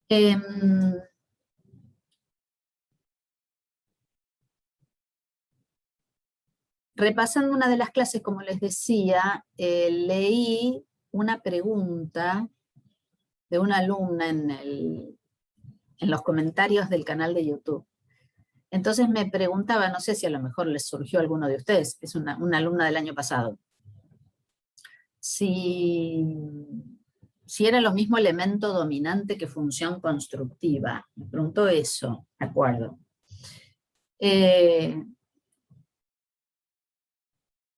Em, Repasando una de las clases, como les decía, leí una pregunta de una alumna en los comentarios del canal de YouTube. Entonces me preguntaba, no sé si a lo mejor les surgió a alguno de ustedes, es una alumna del año pasado, si era lo mismo elemento dominante que función constructiva. Me preguntó eso, de acuerdo.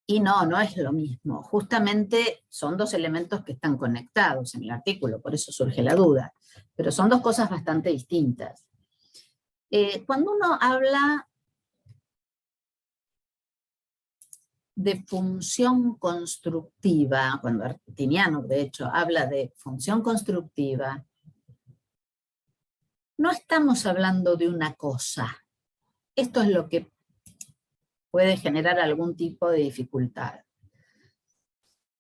Y no es lo mismo. Justamente son dos elementos que están conectados en el artículo, por eso surge la duda. Pero son dos cosas bastante distintas. Cuando uno habla de función constructiva, cuando Artiniano, de hecho, habla de función constructiva, no estamos hablando de una cosa. Esto es lo que puede generar algún tipo de dificultad.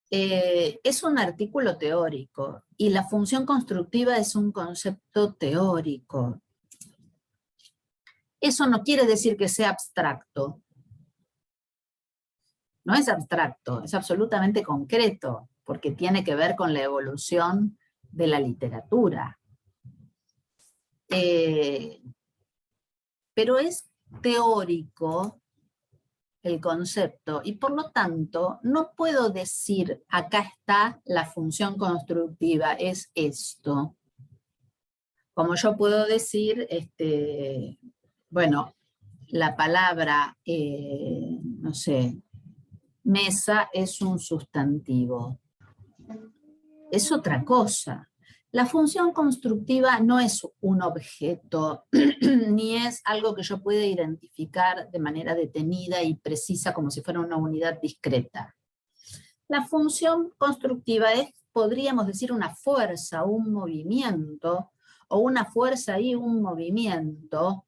Es un artículo teórico y la función constructiva es un concepto teórico. Eso no quiere decir que sea abstracto. No es abstracto, es absolutamente concreto, porque tiene que ver con la evolución de la literatura. Pero es teórico el concepto, y por lo tanto no puedo decir acá está la función constructiva, es esto. Como yo puedo decir, bueno, la palabra, no sé, mesa es un sustantivo. Es otra cosa. La función constructiva no es un objeto, ni es algo que yo pueda identificar de manera detenida y precisa como si fuera una unidad discreta. La función constructiva es, podríamos decir, una fuerza, un movimiento, o una fuerza y un movimiento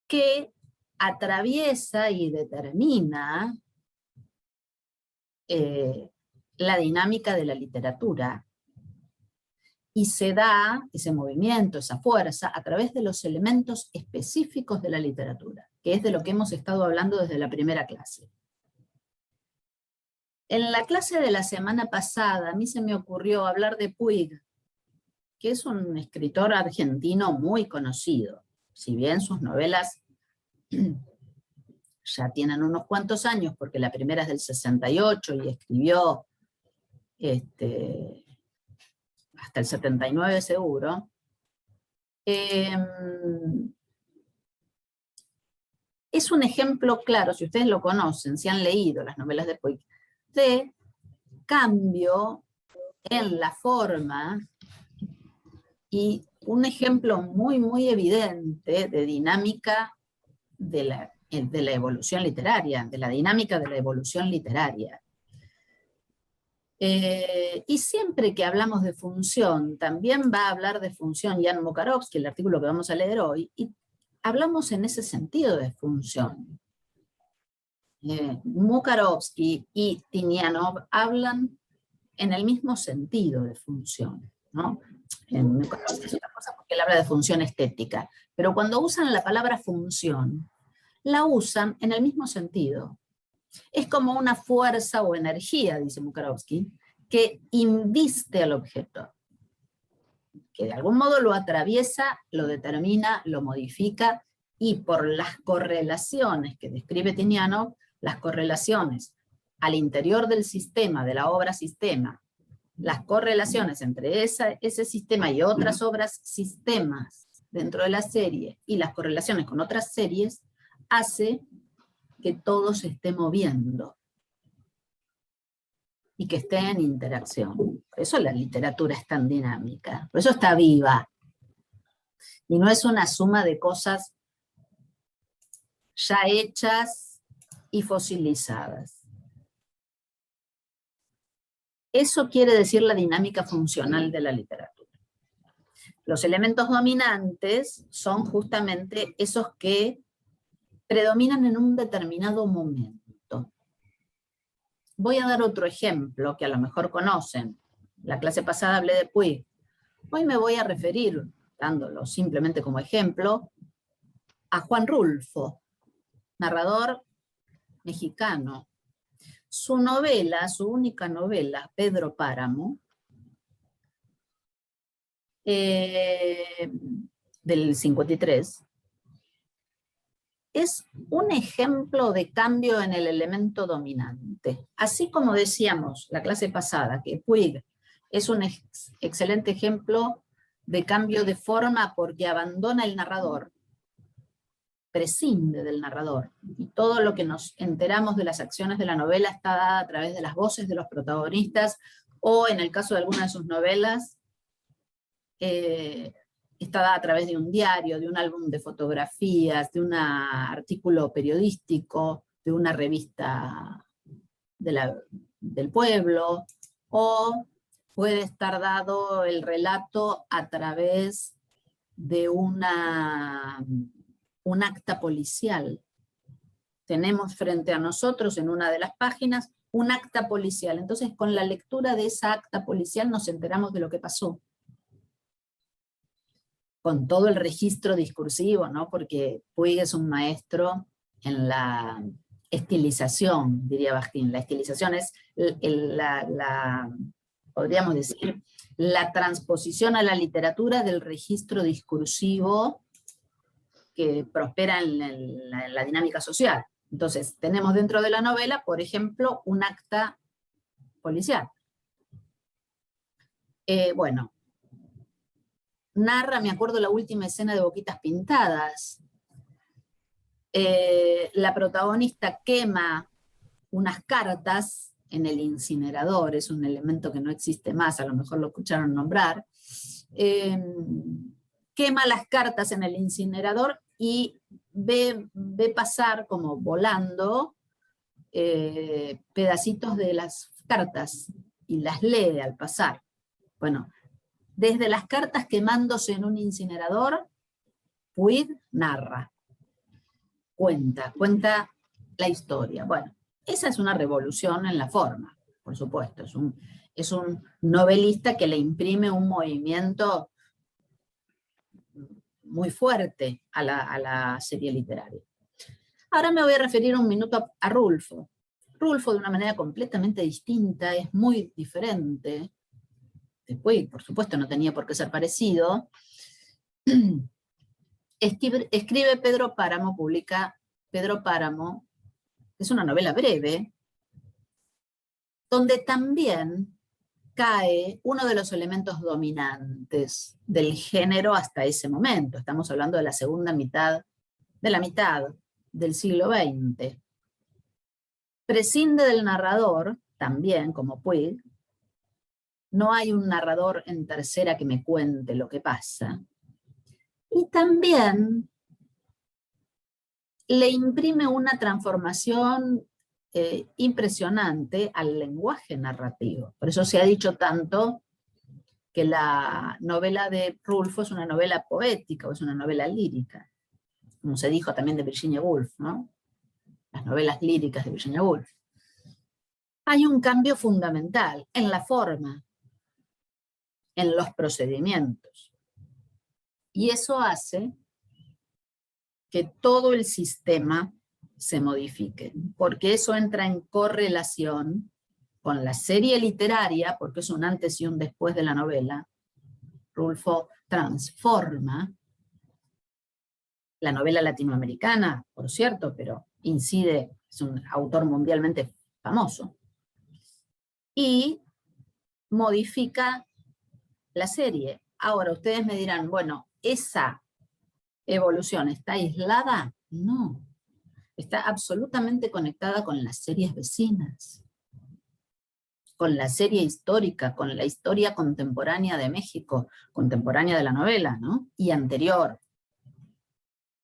que atraviesa y determina la dinámica de la literatura. Y se da ese movimiento, esa fuerza, a través de los elementos específicos de la literatura, que es de lo que hemos estado hablando desde la primera clase. En la clase de la semana pasada, a mí se me ocurrió hablar de Puig, que es un escritor argentino muy conocido. Si bien sus novelas ya tienen unos cuantos años, porque la primera es del 68 y escribió hasta el 79 seguro, es un ejemplo claro, si ustedes lo conocen, si han leído las novelas de Puig, de cambio en la forma y un ejemplo muy, muy evidente de dinámica de la evolución literaria, de la dinámica de la evolución literaria. Y siempre que hablamos de función, también va a hablar de función Jan Mukarovsky, el artículo que vamos a leer hoy, y hablamos en ese sentido de función. Mukarovsky y Tinianov hablan en el mismo sentido de función, ¿no? En Mukarovsky es otra cosa porque él habla de función estética, pero cuando usan la palabra función, la usan en el mismo sentido. Es como una fuerza o energía, dice Mukarovsky, que inviste al objeto, que de algún modo lo atraviesa, lo determina, lo modifica, y por las correlaciones que describe Tinianov, las correlaciones al interior del sistema, de la obra sistema, las correlaciones entre ese sistema y otras obras sistemas dentro de la serie, y las correlaciones con otras series, hace que todo se esté moviendo y que esté en interacción. Por eso la literatura es tan dinámica, por eso está viva. Y no es una suma de cosas ya hechas y fosilizadas. Eso quiere decir la dinámica funcional de la literatura. Los elementos dominantes son justamente esos que predominan en un determinado momento. Voy a dar otro ejemplo que a lo mejor conocen. La clase pasada hablé de Puig. Hoy me voy a referir, dándolo simplemente como ejemplo, a Juan Rulfo, narrador mexicano. Su novela, su única novela, Pedro Páramo, del 53, es un ejemplo de cambio en el elemento dominante. Así como decíamos la clase pasada, que Puig es un excelente ejemplo de cambio de forma porque abandona el narrador, prescinde del narrador, y todo lo que nos enteramos de las acciones de la novela está dada a través de las voces de los protagonistas, o en el caso de alguna de sus novelas, está dada a través de un diario, de un álbum de fotografías, de un artículo periodístico, de una revista del pueblo, o puede estar dado el relato a través de un acta policial. Tenemos frente a nosotros en una de las páginas un acta policial. Entonces, con la lectura de esa acta policial nos enteramos de lo que pasó. Con todo el registro discursivo, ¿no? Porque Puig es un maestro en la estilización, diría Bakhtin. La estilización es podríamos decir, la transposición a la literatura del registro discursivo que prospera en la dinámica social. Entonces, tenemos dentro de la novela, por ejemplo, un acta policial. Bueno, narra, me acuerdo la última escena de Boquitas Pintadas. La protagonista quema unas cartas en el incinerador, es un elemento que no existe más, a lo mejor lo escucharon nombrar. Quema las cartas en el incinerador y ve pasar como volando pedacitos de las cartas y las lee al pasar. Bueno, desde las cartas quemándose en un incinerador, Puig narra, cuenta la historia. Bueno, esa es una revolución en la forma, por supuesto. Es un novelista que le imprime un movimiento muy fuerte a la serie literaria. Ahora me voy a referir un minuto a Rulfo. Rulfo, de una manera completamente distinta, es muy diferente. Después, por supuesto, no tenía por qué ser parecido. Escribe Pedro Páramo, publica Pedro Páramo, es una novela breve, donde también cae uno de los elementos dominantes del género hasta ese momento. Estamos hablando de la segunda mitad, de la mitad del siglo XX. Prescinde del narrador, también, como Puig. No hay un narrador en tercera que me cuente lo que pasa. Y también le imprime una transformación impresionante al lenguaje narrativo. Por eso se ha dicho tanto que la novela de Rulfo es una novela poética o es una novela lírica, como se dijo también de Virginia Woolf, ¿no? Las novelas líricas de Virginia Woolf. Hay un cambio fundamental en la forma, en los procedimientos. Y eso hace que todo el sistema se modifique, porque eso entra en correlación con la serie literaria, porque es un antes y un después de la novela. Rulfo transforma la novela latinoamericana, por cierto, pero incide, es un autor mundialmente famoso, y modifica la serie. Ahora, ustedes me dirán, bueno, ¿esa evolución está aislada? No, está absolutamente conectada con las series vecinas, con la serie histórica, con la historia contemporánea de México, contemporánea de la novela, ¿no? Y anterior.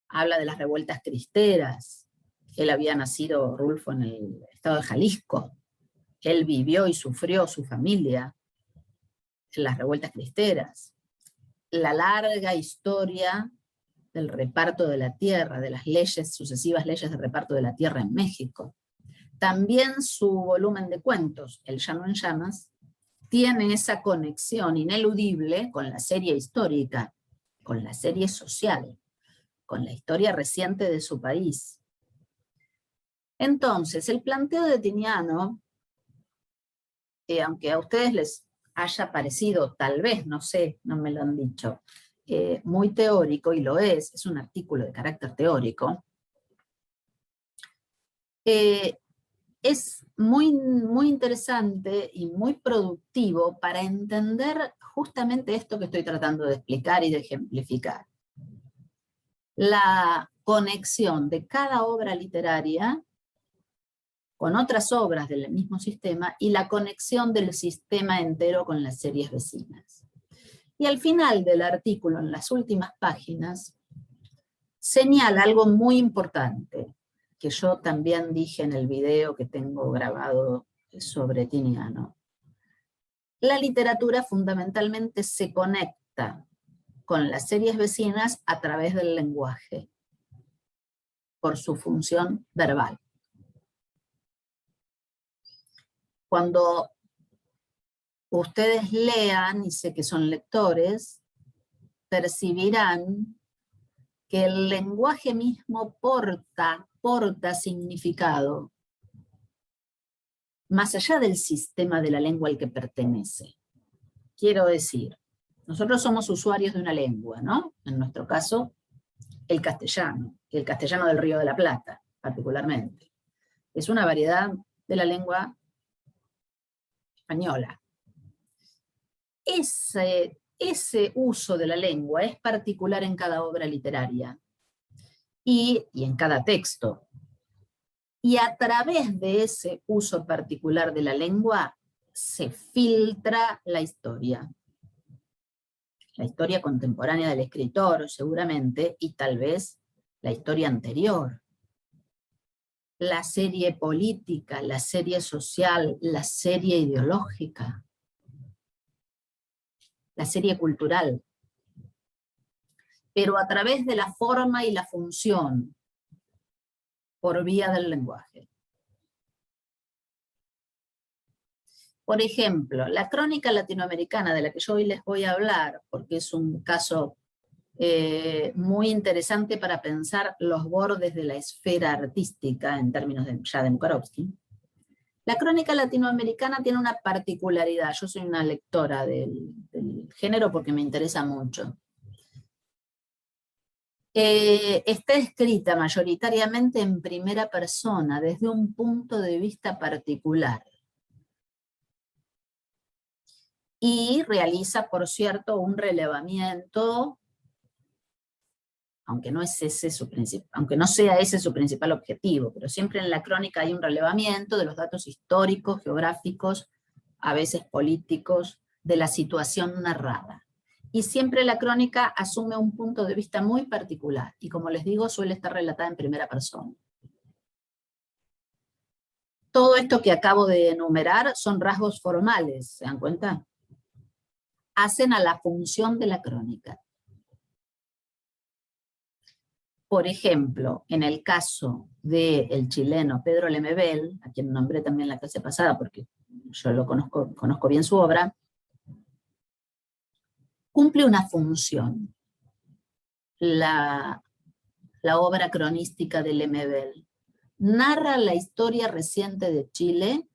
Habla de las revueltas cristeras. Él había nacido, Rulfo, en el estado de Jalisco. Él vivió y sufrió su familia en las revueltas cristeras. La larga historia del reparto de la tierra, de las leyes, sucesivas leyes de reparto de la tierra en México. También su volumen de cuentos, El Llano en Llamas, tiene esa conexión ineludible con la serie histórica, con la serie social, con la historia reciente de su país. Entonces, el planteo de Tiniano, aunque a ustedes les haya parecido, tal vez, no sé, no me lo han dicho, muy teórico, y lo es un artículo de carácter teórico, es muy, muy interesante y muy productivo para entender justamente esto que estoy tratando de explicar y de ejemplificar. La conexión de cada obra literaria con otras obras del mismo sistema y la conexión del sistema entero con las series vecinas. Y al final del artículo, en las últimas páginas, señala algo muy importante, que yo también dije en el video que tengo grabado sobre Tiniano. La literatura fundamentalmente se conecta con las series vecinas a través del lenguaje, por su función verbal. Cuando ustedes lean, y sé que son lectores, percibirán que el lenguaje mismo porta significado, más allá del sistema de la lengua al que pertenece. Quiero decir, nosotros somos usuarios de una lengua, ¿no? En nuestro caso, el castellano del Río de la Plata, particularmente. Es una variedad de la lengua española. Ese uso de la lengua es particular en cada obra literaria y en cada texto. Y a través de ese uso particular de la lengua se filtra la historia contemporánea del escritor, seguramente, y tal vez la historia anterior. La serie política, la serie social, la serie ideológica, la serie cultural. Pero a través de la forma y la función, por vía del lenguaje. Por ejemplo, la crónica latinoamericana de la que yo hoy les voy a hablar, porque es un caso muy interesante para pensar los bordes de la esfera artística en términos ya de Mukarovsky. La crónica latinoamericana tiene una particularidad. Yo soy una lectora del género porque me interesa mucho. Está escrita mayoritariamente en primera persona, desde un punto de vista particular. Y realiza, por cierto, un relevamiento, aunque no sea ese su principal objetivo, pero siempre en la crónica hay un relevamiento de los datos históricos, geográficos, a veces políticos, de la situación narrada. Y siempre la crónica asume un punto de vista muy particular, y como les digo, suele estar relatada en primera persona. Todo esto que acabo de enumerar son rasgos formales, ¿se dan cuenta? Hacen a la función de la crónica. Por ejemplo, en el caso del chileno Pedro Lemebel, a quien nombré también la clase pasada porque yo lo conozco bien su obra, cumple una función. La obra cronística de Lemebel narra la historia reciente de Chile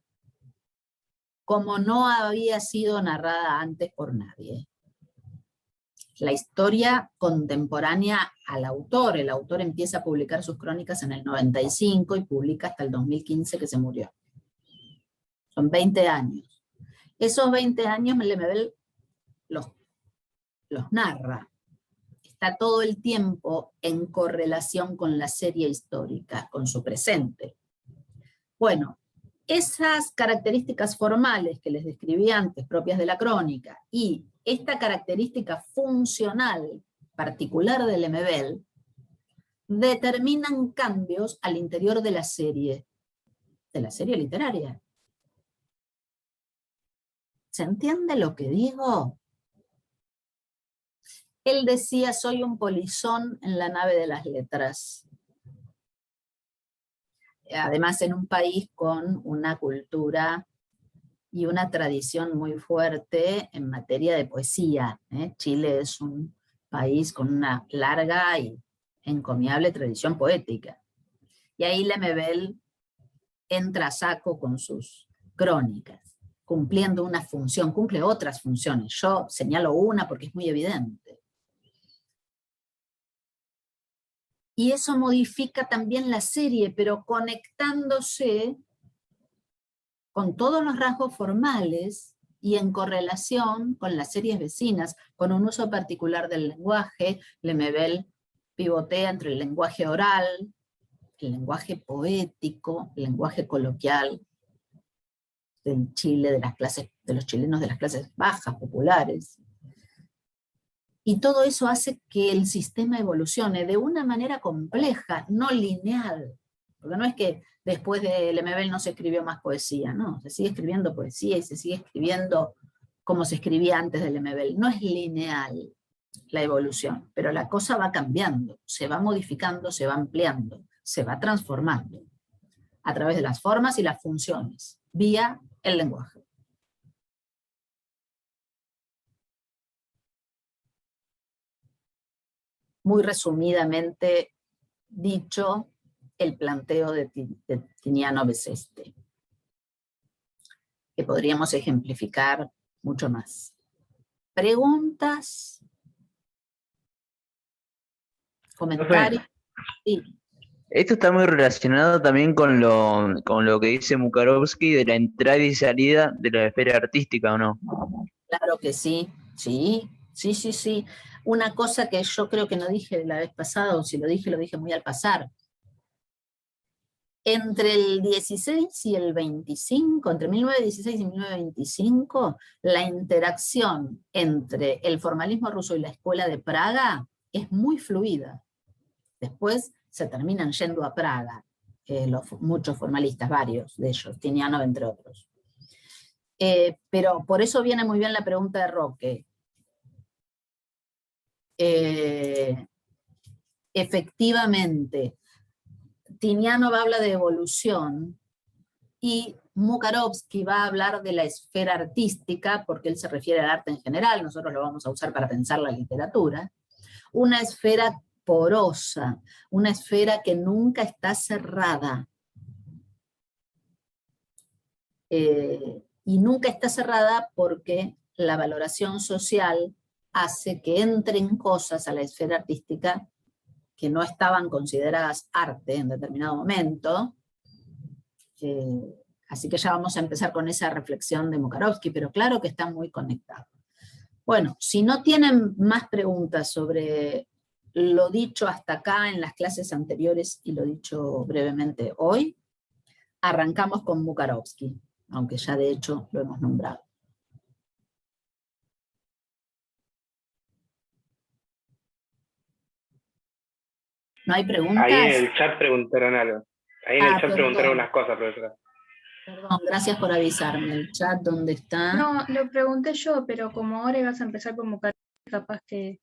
como no había sido narrada antes por nadie. La historia contemporánea al autor. El autor empieza a publicar sus crónicas en el 95 y publica hasta el 2015 que se murió. Son 20 años. Esos 20 años Lemebel los narra. Está todo el tiempo en correlación con la serie histórica, con su presente. Bueno, esas características formales que les describí antes, propias de la crónica, y esta característica funcional particular de Lemebel, determinan cambios al interior de la serie literaria. ¿Se entiende lo que digo? Él decía, soy un polizón en la nave de las letras. Además, en un país con una cultura y una tradición muy fuerte en materia de poesía. Chile es un país con una larga y encomiable tradición poética. Y ahí Lemebel entra a saco con sus crónicas, cumpliendo una función, cumple otras funciones. Yo señalo una porque es muy evidente. Y eso modifica también la serie, pero conectándose con todos los rasgos formales y en correlación con las series vecinas, con un uso particular del lenguaje. Lemebel pivotea entre el lenguaje oral, el lenguaje poético, el lenguaje coloquial del Chile, de los chilenos de las clases bajas, populares. Y todo eso hace que el sistema evolucione de una manera compleja, no lineal. Porque no es que después de Lemebel no se escribió más poesía, no, se sigue escribiendo poesía y se sigue escribiendo como se escribía antes de Lemebel. No es lineal la evolución, pero la cosa va cambiando, se va modificando, se va ampliando, se va transformando a través de las formas y las funciones, vía el lenguaje. Muy resumidamente dicho, el planteo de Tiniano es este, que podríamos ejemplificar mucho más. ¿Preguntas? ¿Comentarios? Sí. Esto está muy relacionado también con lo que dice Mukarovsky de la entrada y salida de la esfera artística, ¿o no? Claro que sí, sí. Una cosa que yo creo que no dije la vez pasada, o si lo dije muy al pasar. Entre el 16 y el 25, entre 1916 y 1925, la interacción entre el formalismo ruso y la escuela de Praga es muy fluida. Después se terminan yendo a Praga, muchos formalistas, varios de ellos, Tinianov entre otros. Pero por eso viene muy bien la pregunta de Roque. Efectivamente, Tinianov habla de evolución y Mukarovsky va a hablar de la esfera artística, porque él se refiere al arte en general, nosotros lo vamos a usar para pensar la literatura, una esfera porosa, una esfera que nunca está cerrada. Y nunca está cerrada porque la valoración social hace que entren cosas a la esfera artística que no estaban consideradas arte en determinado momento. Así que ya vamos a empezar con esa reflexión de Mukarovsky, pero claro que está muy conectado. Bueno, si no tienen más preguntas sobre lo dicho hasta acá en las clases anteriores y lo dicho brevemente hoy, arrancamos con Mukarovsky, aunque ya de hecho lo hemos nombrado. ¿No hay preguntas? Ahí en el chat preguntaron algo. Ahí en el chat preguntaron unas cosas, profesora. Perdón, gracias por avisarme. ¿El chat dónde está? No, lo pregunté yo, pero como ahora vas a empezar con Mukarovsky, capaz que...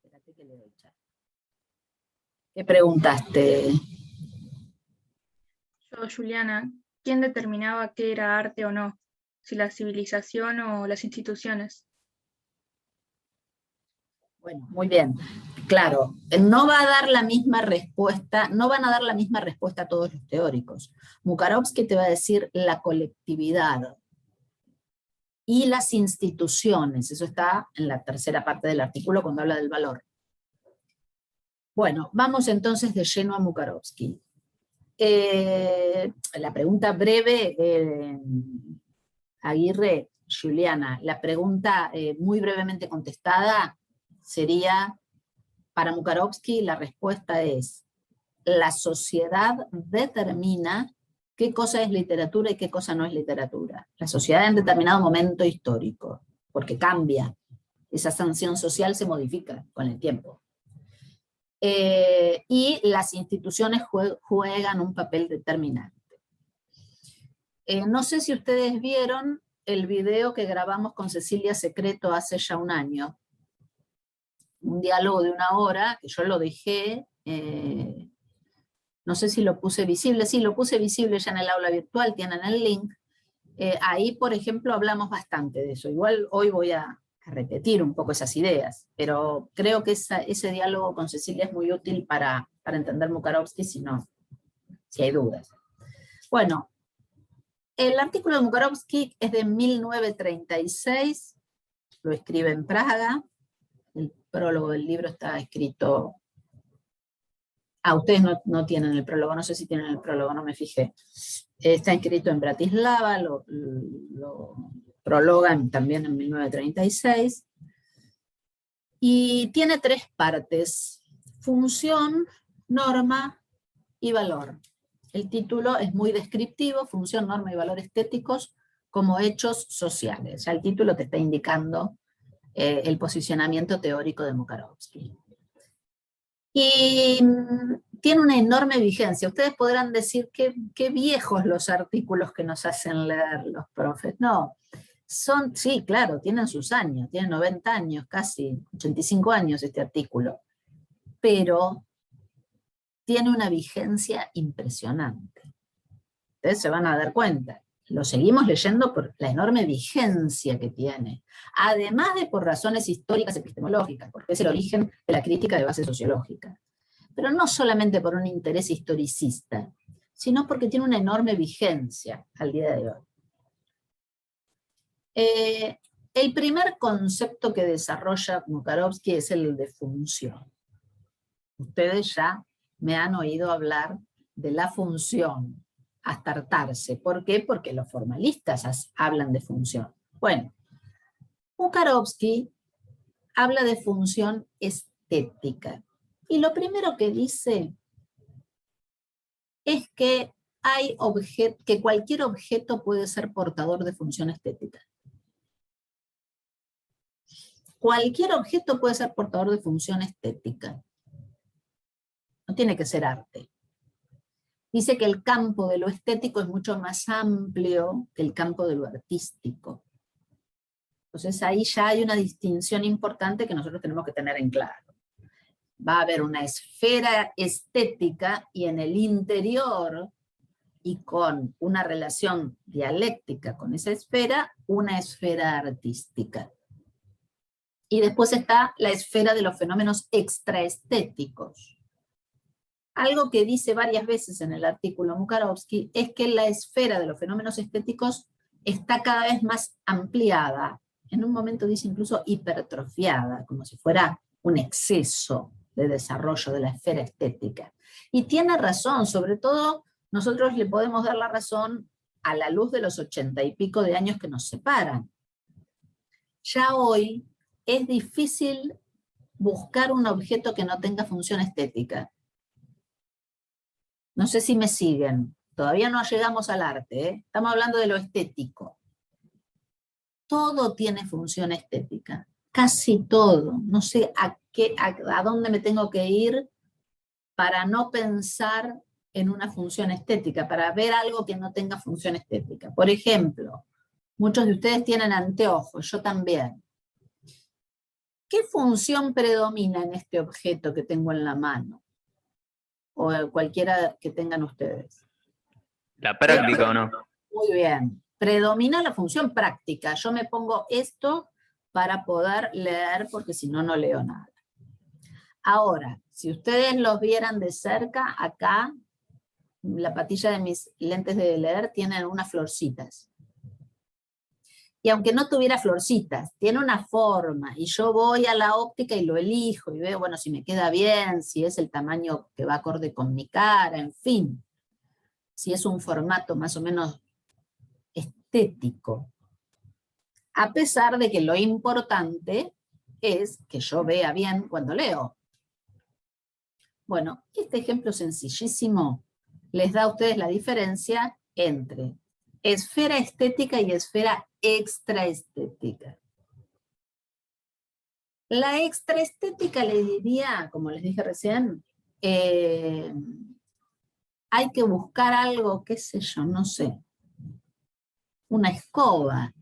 Espérate que le doy chat. ¿Qué preguntaste? Yo, Juliana, ¿quién determinaba qué era arte o no? Si la civilización o las instituciones. Bueno, muy bien. Claro, no va a dar la misma respuesta, no van a dar la misma respuesta a todos los teóricos. Mukarovsky te va a decir la colectividad y las instituciones. Eso está en la tercera parte del artículo cuando habla del valor. Bueno, vamos entonces de lleno a Mukarovsky. La pregunta breve, Aguirre, Juliana, la pregunta muy brevemente contestada sería, para Mukarovsky la respuesta es, la sociedad determina qué cosa es literatura y qué cosa no es literatura. La sociedad en determinado momento histórico, porque cambia, esa sanción social se modifica con el tiempo. Y las instituciones juegan un papel determinante. No sé si ustedes vieron el video que grabamos con Cecilia Secreto hace ya un año, un diálogo de 1 hora, que yo lo dejé, no sé si lo puse visible, sí, lo puse visible ya en el aula virtual, tienen el link, Ahí, por ejemplo, hablamos bastante de eso. Igual hoy voy a repetir un poco esas ideas, pero creo que ese diálogo con Cecilia es muy útil para entender Mukarovsky, si hay dudas. Bueno, el artículo de Mukarovsky es de 1936, lo escribe en Praga, el prólogo del libro está escrito... ustedes no tienen el prólogo, no sé si tienen el prólogo, no me fijé. Está escrito en Bratislava, lo prologan también en 1936, y tiene 3 partes: función, norma y valor. El título es muy descriptivo: función, norma y valor estéticos como hechos sociales. Ya el título te está indicando el posicionamiento teórico de Mukarovsky. Y tiene una enorme vigencia. Ustedes podrán decir qué viejos los artículos que nos hacen leer los profes. No, sí, claro, tienen sus años, tienen 90 años, casi 85 años este artículo, pero tiene una vigencia impresionante. Ustedes se van a dar cuenta. Lo seguimos leyendo por la enorme vigencia que tiene, además de por razones históricas epistemológicas, porque es el origen de la crítica de base sociológica. Pero no solamente por un interés historicista, sino porque tiene una enorme vigencia al día de hoy. El primer concepto que desarrolla Mukarovsky es el de función. Ustedes ya me han oído hablar de la función hasta hartarse. ¿Por qué? Porque los formalistas hablan de función. Bueno, Mukarovsky habla de función estética. Y lo primero que dice es que cualquier objeto puede ser portador de función estética. Cualquier objeto puede ser portador de función estética. No tiene que ser arte. Dice que el campo de lo estético es mucho más amplio que el campo de lo artístico. Entonces ahí ya hay una distinción importante que nosotros tenemos que tener en claro. Va a haber una esfera estética y en el interior, y con una relación dialéctica con esa esfera, una esfera artística. Y después está la esfera de los fenómenos extraestéticos. Algo que dice varias veces en el artículo Mukarovsky es que la esfera de los fenómenos estéticos está cada vez más ampliada. En un momento dice incluso hipertrofiada, como si fuera un exceso de desarrollo de la esfera estética. Y tiene razón, sobre todo nosotros le podemos dar la razón a la luz de los 80 y pico de años que nos separan. Ya hoy es difícil buscar un objeto que no tenga función estética. No sé si me siguen. Todavía no llegamos al arte, ¿eh? Estamos hablando de lo estético. Todo tiene función estética. Casi todo. No sé a dónde me tengo que ir para no pensar en una función estética, para ver algo que no tenga función estética. Por ejemplo, muchos de ustedes tienen anteojos, yo también. ¿Qué función predomina en este objeto que tengo en la mano? O cualquiera que tengan ustedes. ¿La práctica o no? Muy bien. Predomina la función práctica. Yo me pongo esto para poder leer, porque si no, no leo nada. Ahora, si ustedes los vieran de cerca, acá, la patilla de mis lentes de leer tienen unas florcitas. Y aunque no tuviera florcitas, tiene una forma, y yo voy a la óptica y lo elijo, y veo, bueno, si me queda bien, si es el tamaño que va acorde con mi cara, en fin, si es un formato más o menos estético. A pesar de que lo importante es que yo vea bien cuando leo. Bueno, este ejemplo sencillísimo les da a ustedes la diferencia entre esfera estética y esfera extraestética. La extraestética les diría, como les dije recién, hay que buscar algo, qué sé yo, no sé, una escoba,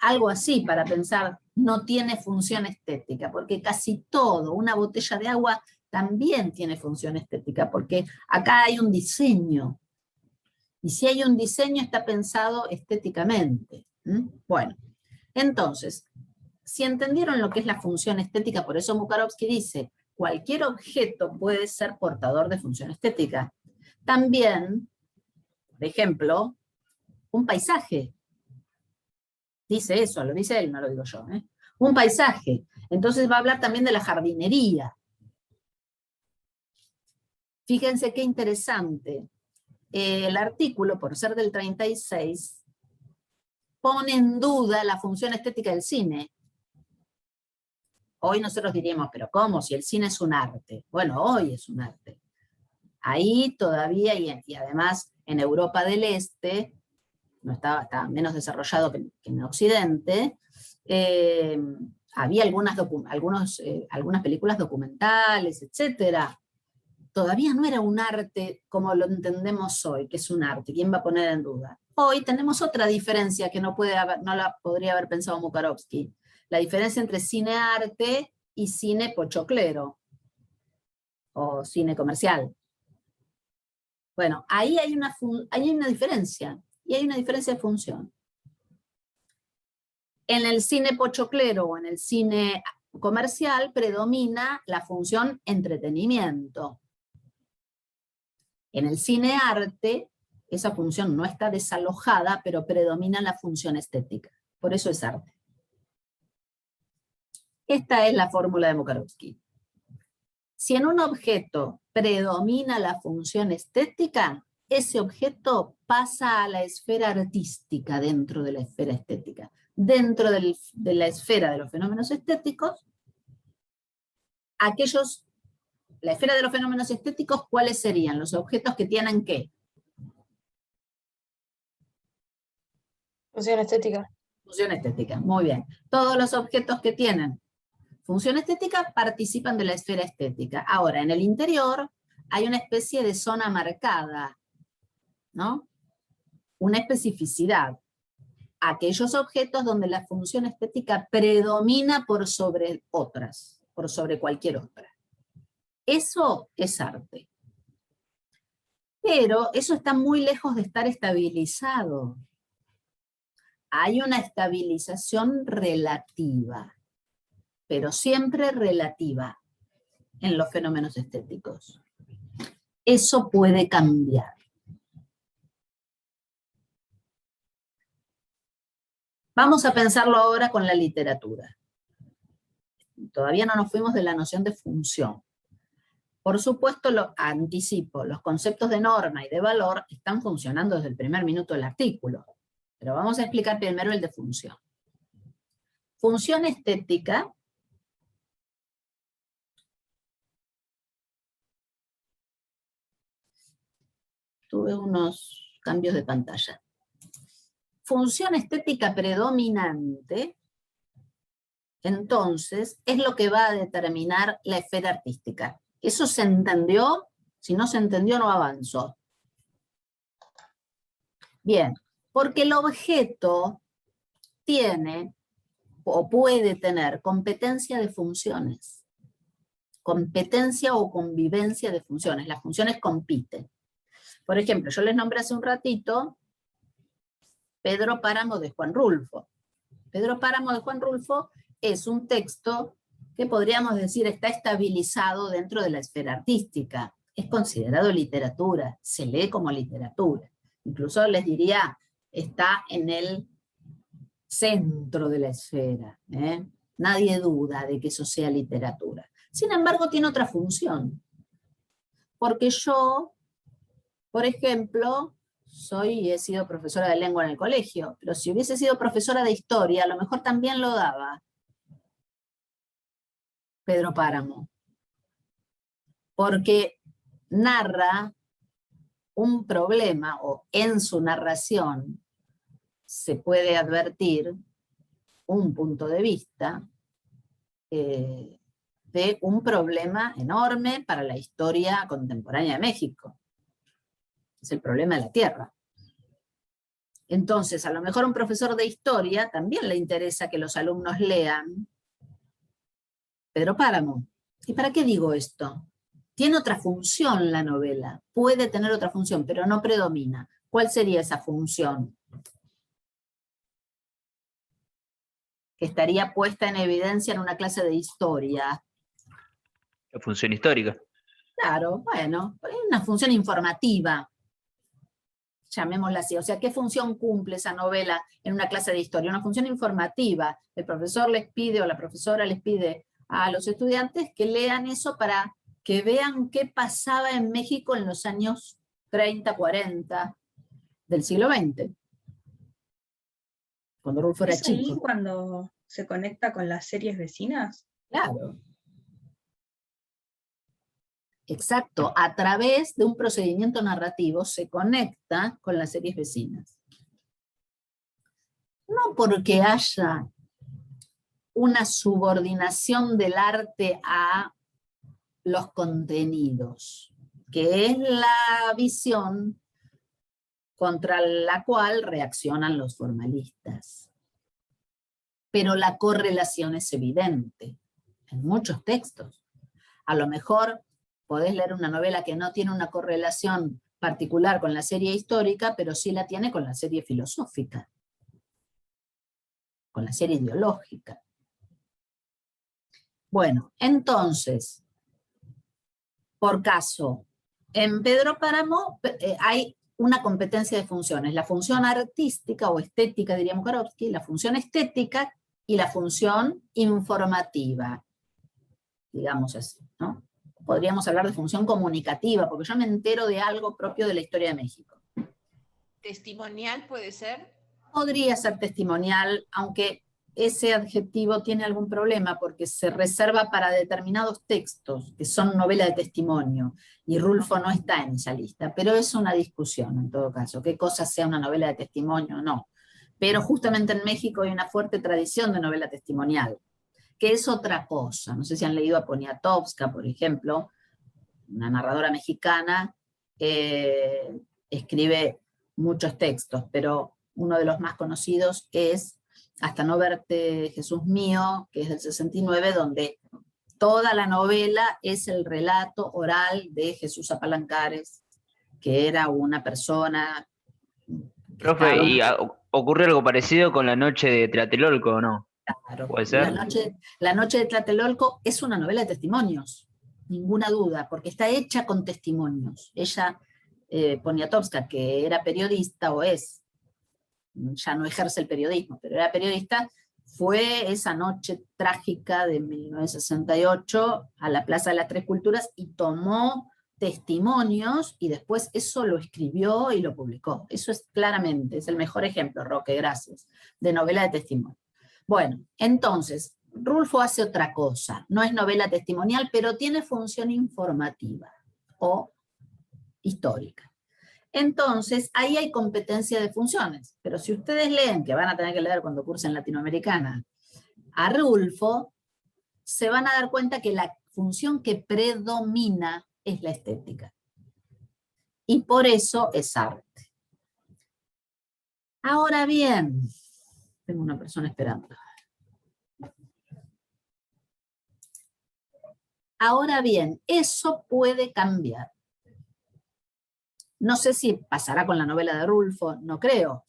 algo así para pensar, no tiene función estética, porque casi todo, una botella de agua también tiene función estética, porque acá hay un diseño. Y si hay un diseño, está pensado estéticamente. Bueno, entonces, si entendieron lo que es la función estética, por eso Mukarovsky dice, cualquier objeto puede ser portador de función estética. También, por ejemplo, un paisaje. Dice eso, lo dice él, no lo digo yo. Un paisaje. Entonces va a hablar también de la jardinería. Fíjense qué interesante. El artículo, por ser del 36, pone en duda la función estética del cine. Hoy nosotros diríamos, pero ¿cómo? Si el cine es un arte. Bueno, hoy es un arte. Ahí todavía, y además en Europa del Este, no estaba menos desarrollado que en Occidente, había algunas películas documentales, etcétera. Todavía no era un arte como lo entendemos hoy, que es un arte. ¿Quién va a poner en duda? Hoy tenemos otra diferencia que no la podría haber pensado Mukarovsky. La diferencia entre cine-arte y cine pochoclero, o cine comercial. Bueno, ahí hay una diferencia, y hay una diferencia de función. En el cine pochoclero o en el cine comercial predomina la función entretenimiento. En el cine arte, esa función no está desalojada, pero predomina la función estética. Por eso es arte. Esta es la fórmula de Mukarovsky. Si en un objeto predomina la función estética, ese objeto pasa a la esfera artística dentro de la esfera estética. Dentro de la esfera de los fenómenos estéticos, la esfera de los fenómenos estéticos, ¿cuáles serían? Los objetos que tienen ¿qué? Función estética. Función estética, muy bien. Todos los objetos que tienen función estética participan de la esfera estética. Ahora, en el interior hay una especie de zona marcada, ¿no? Una especificidad. Aquellos objetos donde la función estética predomina por sobre otras, por sobre cualquier otra. Eso es arte. Pero eso está muy lejos de estar estabilizado. Hay una estabilización relativa, pero siempre relativa en los fenómenos estéticos. Eso puede cambiar. Vamos a pensarlo ahora con la literatura. Todavía no nos fuimos de la noción de función. Por supuesto, anticipo, los conceptos de norma y de valor están funcionando desde el primer minuto del artículo, pero vamos a explicar primero el de función. Función estética tuve unos cambios de pantalla. Función estética predominante, entonces, es lo que va a determinar la esfera artística. ¿Eso se entendió? Si no se entendió, no avanzó. Bien, porque el objeto tiene o puede tener competencia de funciones. Competencia o convivencia de funciones. Las funciones compiten. Por ejemplo, yo les nombré hace un ratito Pedro Páramo de Juan Rulfo. Pedro Páramo de Juan Rulfo es un texto que podríamos decir está estabilizado dentro de la esfera artística. Es considerado literatura, se lee como literatura. Incluso les diría, está en el centro de la esfera. Nadie duda de que eso sea literatura. Sin embargo, tiene otra función. Porque yo, por ejemplo, he sido profesora de lengua en el colegio, pero si hubiese sido profesora de historia, a lo mejor también lo daba Pedro Páramo. Porque narra un problema, o en su narración se puede advertir un punto de vista de un problema enorme para la historia contemporánea de México. Es el problema de la tierra. Entonces, a lo mejor a un profesor de historia también le interesa que los alumnos lean Pedro Páramo. ¿Y para qué digo esto? Tiene otra función la novela, puede tener otra función, pero no predomina. ¿Cuál sería esa función? Que estaría puesta en evidencia en una clase de historia. La función histórica. Claro, bueno, es una función informativa, llamémosla así. O sea, ¿qué función cumple esa novela en una clase de historia? Una función informativa. El profesor les pide, o la profesora les pide a los estudiantes que lean eso para que vean qué pasaba en México en los años 30, 40 del siglo XX, cuando Rulfo era ¿Es ahí chico. cuando se conecta con las series vecinas? Claro. Exacto, a través de un procedimiento narrativo se conecta con las series vecinas. No porque haya una subordinación del arte a los contenidos, que es la visión contra la cual reaccionan los formalistas. Pero la correlación es evidente en muchos textos. A lo mejor podés leer una novela que no tiene una correlación particular con la serie histórica, pero sí la tiene con la serie filosófica, con la serie ideológica. Bueno, entonces, por caso, en Pedro Páramo hay una competencia de funciones, la función artística o estética, diría Mukarovsky, la función estética y la función informativa, digamos así, ¿no? Podríamos hablar de función comunicativa, porque yo me entero de algo propio de la historia de México. ¿Testimonial puede ser? Podría ser testimonial, aunque ese adjetivo tiene algún problema, porque se reserva para determinados textos, que son novela de testimonio, y Rulfo no está en esa lista, pero es una discusión en todo caso, qué cosa sea una novela de testimonio o no. Pero justamente en México hay una fuerte tradición de novela testimonial, que es otra cosa. No sé si han leído a Poniatowska, por ejemplo, una narradora mexicana, escribe muchos textos, pero uno de los más conocidos es Hasta no verte, Jesús mío, que es del 69, donde toda la novela es el relato oral de Jesús Apalancares, que era una persona que Profe, estaba... ¿y ocurre algo parecido con La noche de Tlatelolco o no? Claro, ¿Puede ser? La noche de Tlatelolco es una novela de testimonios, ninguna duda, porque está hecha con testimonios. Ella, Poniatowska, que era periodista, o es, ya no ejerce el periodismo, pero era periodista, fue esa noche trágica de 1968 a la Plaza de las Tres Culturas y tomó testimonios y después eso lo escribió y lo publicó. Eso es claramente, es el mejor ejemplo, Roque, gracias, de novela de testimonio. Bueno, entonces, Rulfo hace otra cosa, no es novela testimonial, pero tiene función informativa o histórica. Entonces, ahí hay competencia de funciones, pero si ustedes leen, que van a tener que leer cuando cursen Latinoamericana, a Rulfo, se van a dar cuenta que la función que predomina es la estética. Y por eso es arte. Ahora bien, tengo una persona esperando. Ahora bien, eso puede cambiar. No sé si pasará con la novela de Rulfo, no creo,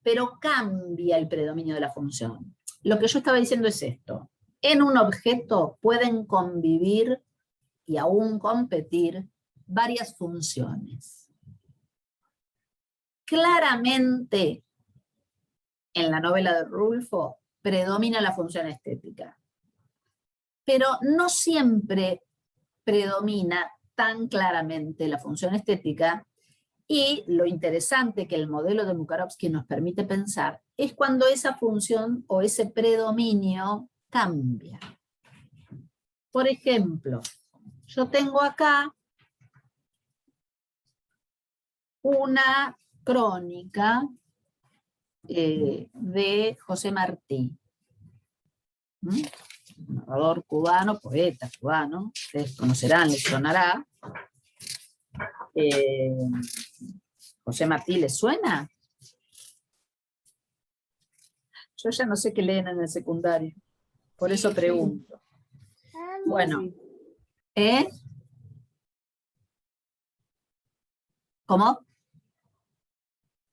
pero cambia el predominio de la función. Lo que yo estaba diciendo es esto. En un objeto pueden convivir y aún competir varias funciones. Claramente, en la novela de Rulfo, predomina la función estética. Pero no siempre predomina tan claramente la función estética, y lo interesante que el modelo de Mukarovsky nos permite pensar es cuando esa función o ese predominio cambia. Por ejemplo, yo tengo acá una crónica de José Martí, narrador cubano, poeta cubano, ustedes conocerán, les sonará. José Martí, ¿les suena? Yo ya no sé qué leen en el secundario, por eso pregunto. Bueno, ¿cómo?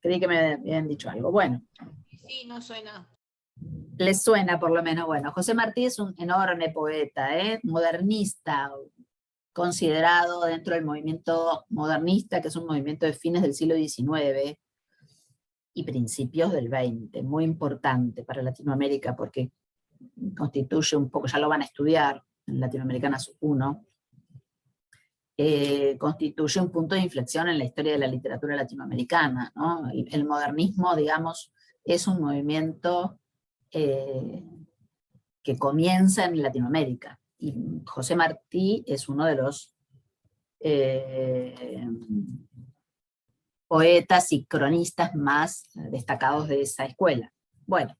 Creí que me habían dicho algo. Bueno, Sí, no suena. les suena por lo menos. Bueno, José Martí es un enorme poeta, modernista, considerado dentro del movimiento modernista, que es un movimiento de fines del siglo XIX y principios del XX, muy importante para Latinoamérica, porque constituye un poco, ya lo van a estudiar en Latinoamericanas 1, constituye un punto de inflexión en la historia de la literatura latinoamericana, ¿no? El modernismo, digamos, es un movimiento que comienza en Latinoamérica, y José Martí es uno de los poetas y cronistas más destacados de esa escuela. Bueno,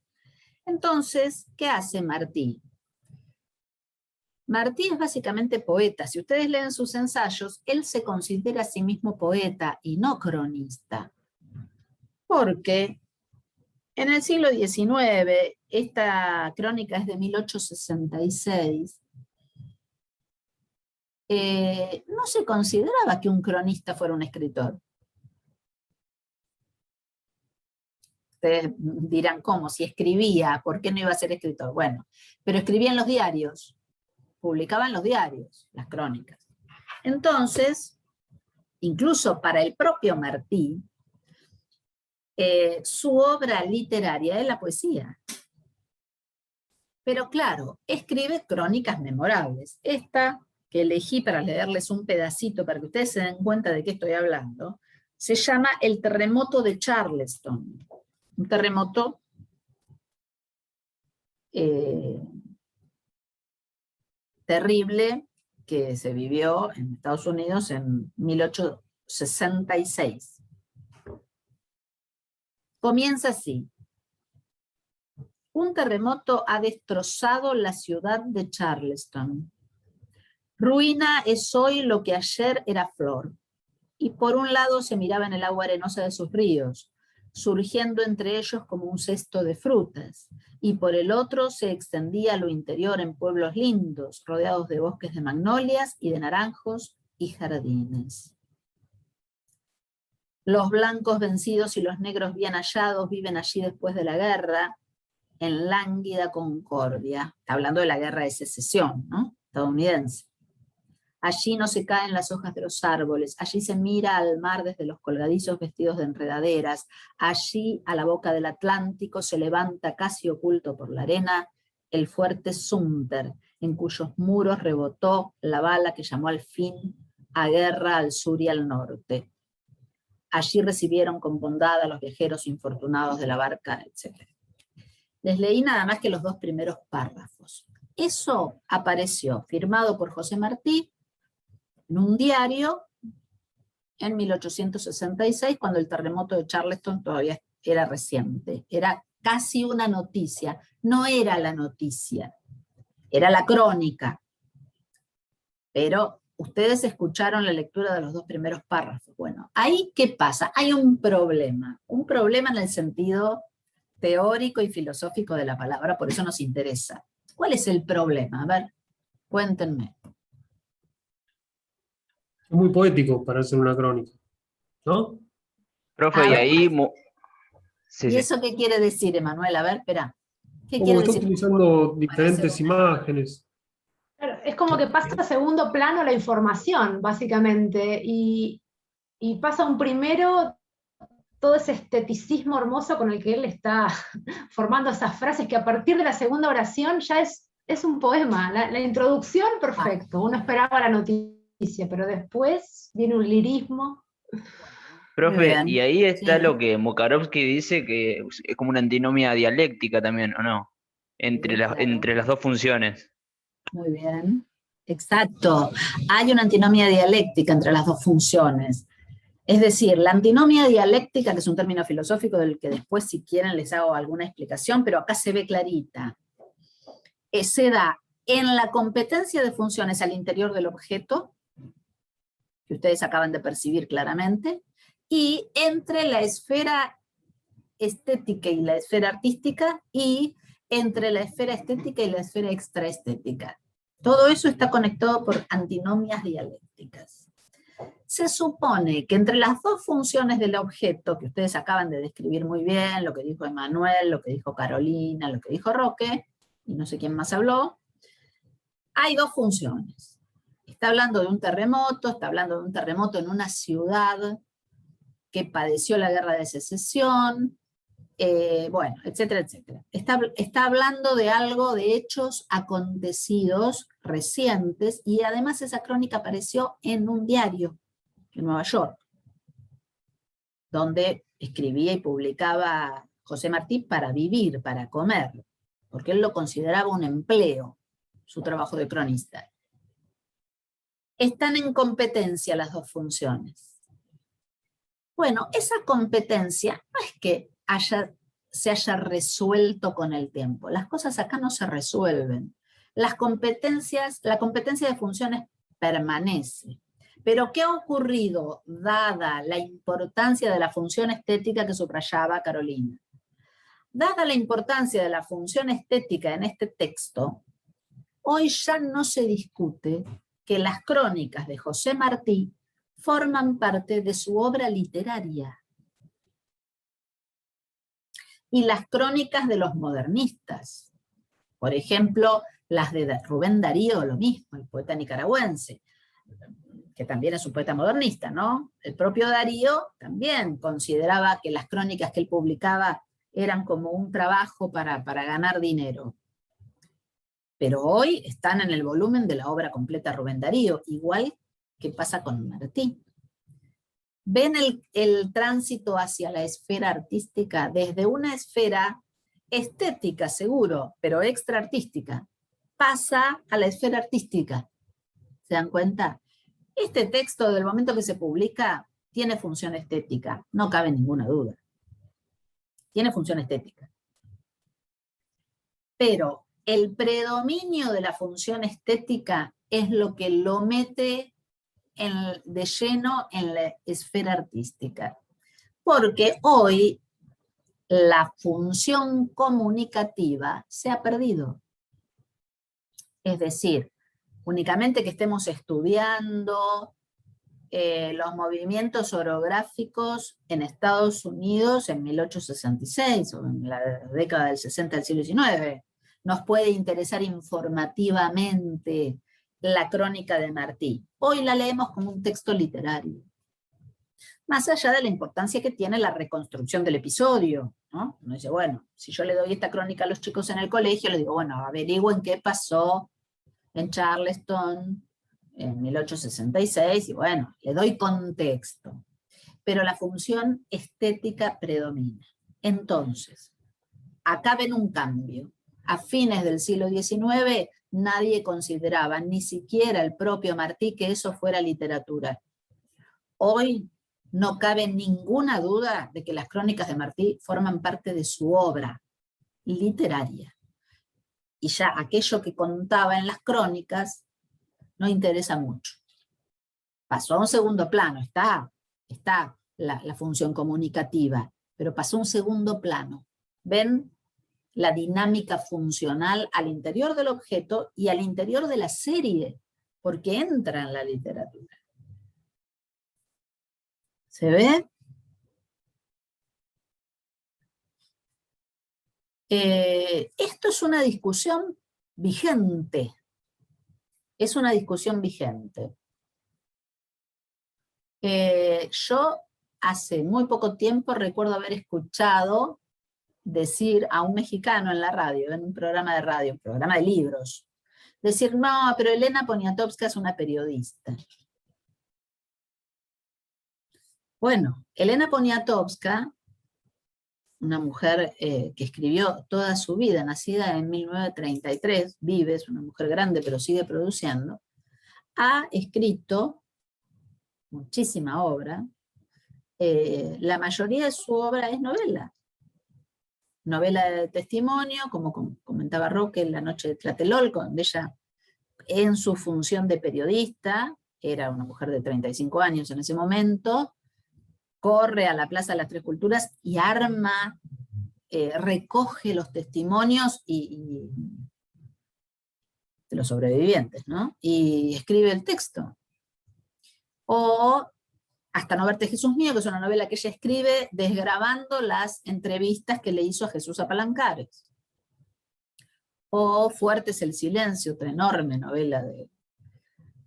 entonces, ¿qué hace Martí? Martí es básicamente poeta. Si ustedes leen sus ensayos, él se considera a sí mismo poeta y no cronista. Porque en el siglo XIX, esta crónica es de 1866, no se consideraba que un cronista fuera un escritor. Ustedes dirán, ¿cómo? Si escribía, ¿por qué no iba a ser escritor? Bueno, pero escribía en los diarios, publicaba en los diarios las crónicas. Entonces, incluso para el propio Martí, su obra literaria es la poesía. Pero claro, escribe crónicas memorables. Esta, que elegí para leerles un pedacito para que ustedes se den cuenta de qué estoy hablando, se llama El terremoto de Charleston. Un terremoto terrible que se vivió en Estados Unidos en 1866. Comienza así. Un terremoto ha destrozado la ciudad de Charleston. Ruina es hoy lo que ayer era flor. Y por un lado se miraba en el agua arenosa de sus ríos, surgiendo entre ellos como un cesto de frutas, y por el otro se extendía a lo interior en pueblos lindos, rodeados de bosques de magnolias y de naranjos y jardines. Los blancos vencidos y los negros bien hallados viven allí después de la guerra, en lánguida concordia. Está hablando de la guerra de secesión, ¿no? Estadounidense. Allí no se caen las hojas de los árboles, allí se mira al mar desde los colgadizos vestidos de enredaderas, allí a la boca del Atlántico se levanta casi oculto por la arena el fuerte Sumter, en cuyos muros rebotó la bala que llamó al fin a guerra al sur y al norte. Allí recibieron con bondad a los viajeros infortunados de la barca, etc. Les leí nada más que los dos primeros párrafos. Eso apareció firmado por José Martí en un diario en 1866, cuando el terremoto de Charleston todavía era reciente. Era casi una noticia. No era la noticia, era la crónica. Pero ustedes escucharon la lectura de los dos primeros párrafos. Bueno, ¿ahí qué pasa? Hay un problema en el sentido teórico y filosófico de la palabra, por eso nos interesa. ¿Cuál es el problema? A ver, cuéntenme. Es muy poético para hacer una crónica, ¿no? Profe, A y ver, ahí... Sí, ¿y sí. eso qué quiere decir, Emanuel? A ver, espera. ¿Qué Como quiere que está decir? utilizando diferentes imágenes. Claro, es como que pasa a segundo plano la información, básicamente, y pasa un primero todo ese esteticismo hermoso con el que él está formando esas frases, que a partir de la segunda oración ya es un poema. La introducción, perfecto, uno esperaba la noticia, pero después viene un lirismo. Profe, Muy y bien. ahí está Sí. lo que Mukarovsky dice, que es como una antinomia dialéctica también, ¿o no? Entre Claro. entre las dos funciones. Muy bien. Exacto. Hay una antinomia dialéctica entre las dos funciones. Es decir, la antinomia dialéctica, que es un término filosófico del que después, si quieren, les hago alguna explicación, pero acá se ve clarita. Se da en la competencia de funciones al interior del objeto, que ustedes acaban de percibir claramente, y entre la esfera estética y la esfera artística, y entre la esfera estética y la esfera extraestética. Todo eso está conectado por antinomias dialécticas. se supone que entre las dos funciones del objeto, que ustedes acaban de describir muy bien, lo que dijo Emanuel, lo que dijo Carolina, lo que dijo Roque, y no sé quién más habló, hay dos funciones. Está hablando de un terremoto, está hablando de un terremoto en una ciudad que padeció la guerra de secesión, bueno, etcétera, etcétera. Está hablando de algo, de hechos acontecidos recientes, y además esa crónica apareció en un diario en Nueva York, donde escribía y publicaba José Martí para vivir, para comer, porque él lo consideraba un empleo, su trabajo de cronista. Están en competencia las dos funciones. Bueno, esa competencia no es que se haya resuelto con el tiempo. Las cosas acá no se resuelven. La competencia de funciones permanece. Pero ¿qué ha ocurrido dada la importancia de la función estética que subrayaba Carolina? Dada la importancia de la función estética en este texto, hoy ya no se discute que las crónicas de José Martí forman parte de su obra literaria. Y las crónicas de los modernistas, por ejemplo, las de Rubén Darío, lo mismo, el poeta nicaragüense, que también es un poeta modernista, ¿no? El propio Darío también consideraba que las crónicas que él publicaba eran como un trabajo para ganar dinero. Pero hoy están en el volumen de la obra completa Rubén Darío, igual que pasa con Martí. Ven el tránsito hacia la esfera artística desde una esfera estética, seguro, pero extraartística, pasa a la esfera artística. ¿Se dan cuenta? Este texto, del momento que se publica, tiene función estética, no cabe ninguna duda. Tiene función estética. Pero el predominio de la función estética es lo que lo mete de lleno en la esfera artística. Porque hoy la función comunicativa se ha perdido. Es decir, únicamente que estemos estudiando los movimientos orográficos en Estados Unidos en 1866, o en la década del 60 del siglo XIX, nos puede interesar informativamente la crónica de Martí. Hoy la leemos como un texto literario. Más allá de la importancia que tiene la reconstrucción del episodio, ¿no? Uno dice, bueno, si yo le doy esta crónica a los chicos en el colegio, les digo, bueno, averigüen qué pasó en Charleston en 1866, y bueno, le doy contexto. Pero la función estética predomina. Entonces, acá ven un cambio. A fines del siglo XIX, nadie consideraba, ni siquiera el propio Martí, que eso fuera literatura. Hoy no cabe ninguna duda de que las crónicas de Martí forman parte de su obra literaria. Y ya aquello que contaba en las crónicas no interesa mucho. Pasó a un segundo plano, está la función comunicativa, pero pasó a un segundo plano. ¿Ven la dinámica funcional al interior del objeto y al interior de la serie? Porque entra en la literatura. ¿Se ve? Esto es una discusión vigente. Es una discusión vigente. Yo hace muy poco tiempo recuerdo haber escuchado decir a un mexicano en la radio, en un programa de radio, un programa de libros, decir, no, pero Elena Poniatowska es una periodista. Bueno, Elena Poniatowska, una mujer que escribió toda su vida, nacida en 1933, vive, es una mujer grande pero sigue produciendo, ha escrito muchísima obra. La mayoría de su obra es novela. Novela de testimonio, como comentaba Roque, La noche de Tlatelolco, donde ella, en su función de periodista, era una mujer de 35 años en ese momento, corre a la Plaza de las Tres Culturas y arma, recoge los testimonios de los sobrevivientes, ¿no? Y escribe el texto. O Hasta no verte Jesús mío, que es una novela que ella escribe desgrabando las entrevistas que le hizo a Jesús Apalancares. O Fuerte es el silencio, otra enorme novela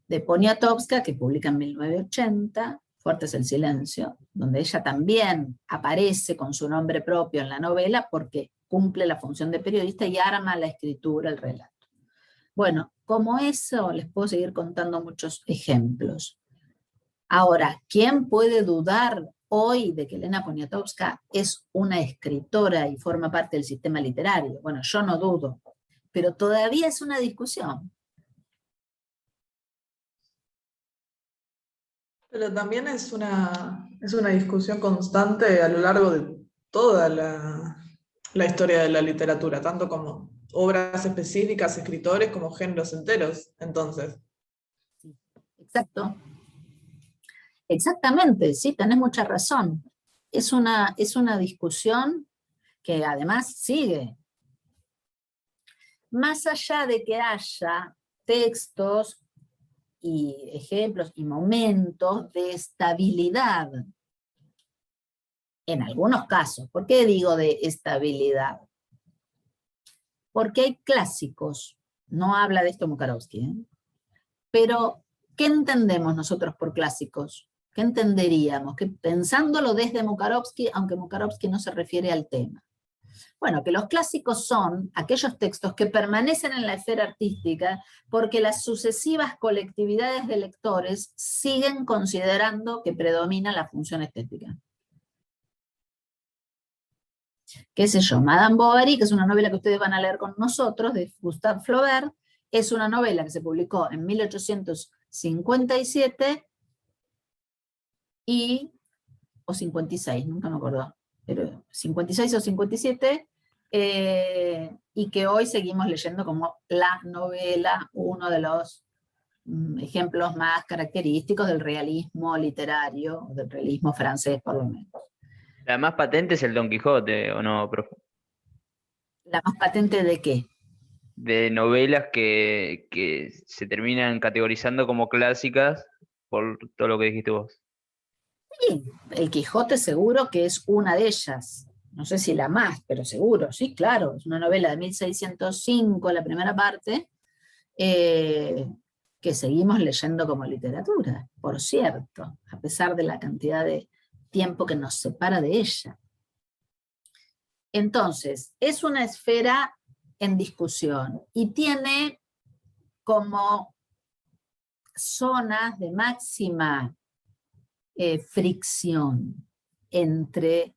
de Poniatowska, que publica en 1980, Fuerte es el silencio, donde ella también aparece con su nombre propio en la novela porque cumple la función de periodista y arma la escritura, el relato. Bueno, como eso les puedo seguir contando muchos ejemplos. Ahora, ¿quién puede dudar hoy de que Elena Poniatowska es una escritora y forma parte del sistema literario? Bueno, yo no dudo, pero todavía es una discusión. Pero también es una discusión constante a lo largo de toda la historia de la literatura, tanto como obras específicas, escritores, como géneros enteros, entonces. Exacto. Exactamente, sí, tenés mucha razón. Es una discusión que además sigue. Más allá de que haya textos y ejemplos y momentos de estabilidad, en algunos casos. ¿Por qué digo de estabilidad? Porque hay clásicos, no habla de esto Mukarovsky, ¿eh? Pero ¿qué entendemos nosotros por clásicos? ¿Qué entenderíamos? Que pensándolo desde Mukarovsky, aunque Mukarovsky no se refiere al tema. Bueno, que los clásicos son aquellos textos que permanecen en la esfera artística porque las sucesivas colectividades de lectores siguen considerando que predomina la función estética. ¿Qué sé yo? Madame Bovary, que es una novela que ustedes van a leer con nosotros, de Gustave Flaubert, es una novela que se publicó en 1857 o 56, nunca me acuerdo, pero 56 o 57, y que hoy seguimos leyendo como la novela, uno de los ejemplos más característicos del realismo literario, del realismo francés por lo menos. La más patente es el Don Quijote, ¿o no, profe? ¿La más patente de qué? De novelas que se terminan categorizando como clásicas por todo lo que dijiste vos. Sí, el Quijote seguro que es una de ellas. No sé si la más, pero seguro, sí, claro. Es una novela de 1605, la primera parte, que seguimos leyendo como literatura, por cierto, a pesar de la cantidad de tiempo que nos separa de ella. Entonces, es una esfera en discusión y tiene como zonas de máxima fricción entre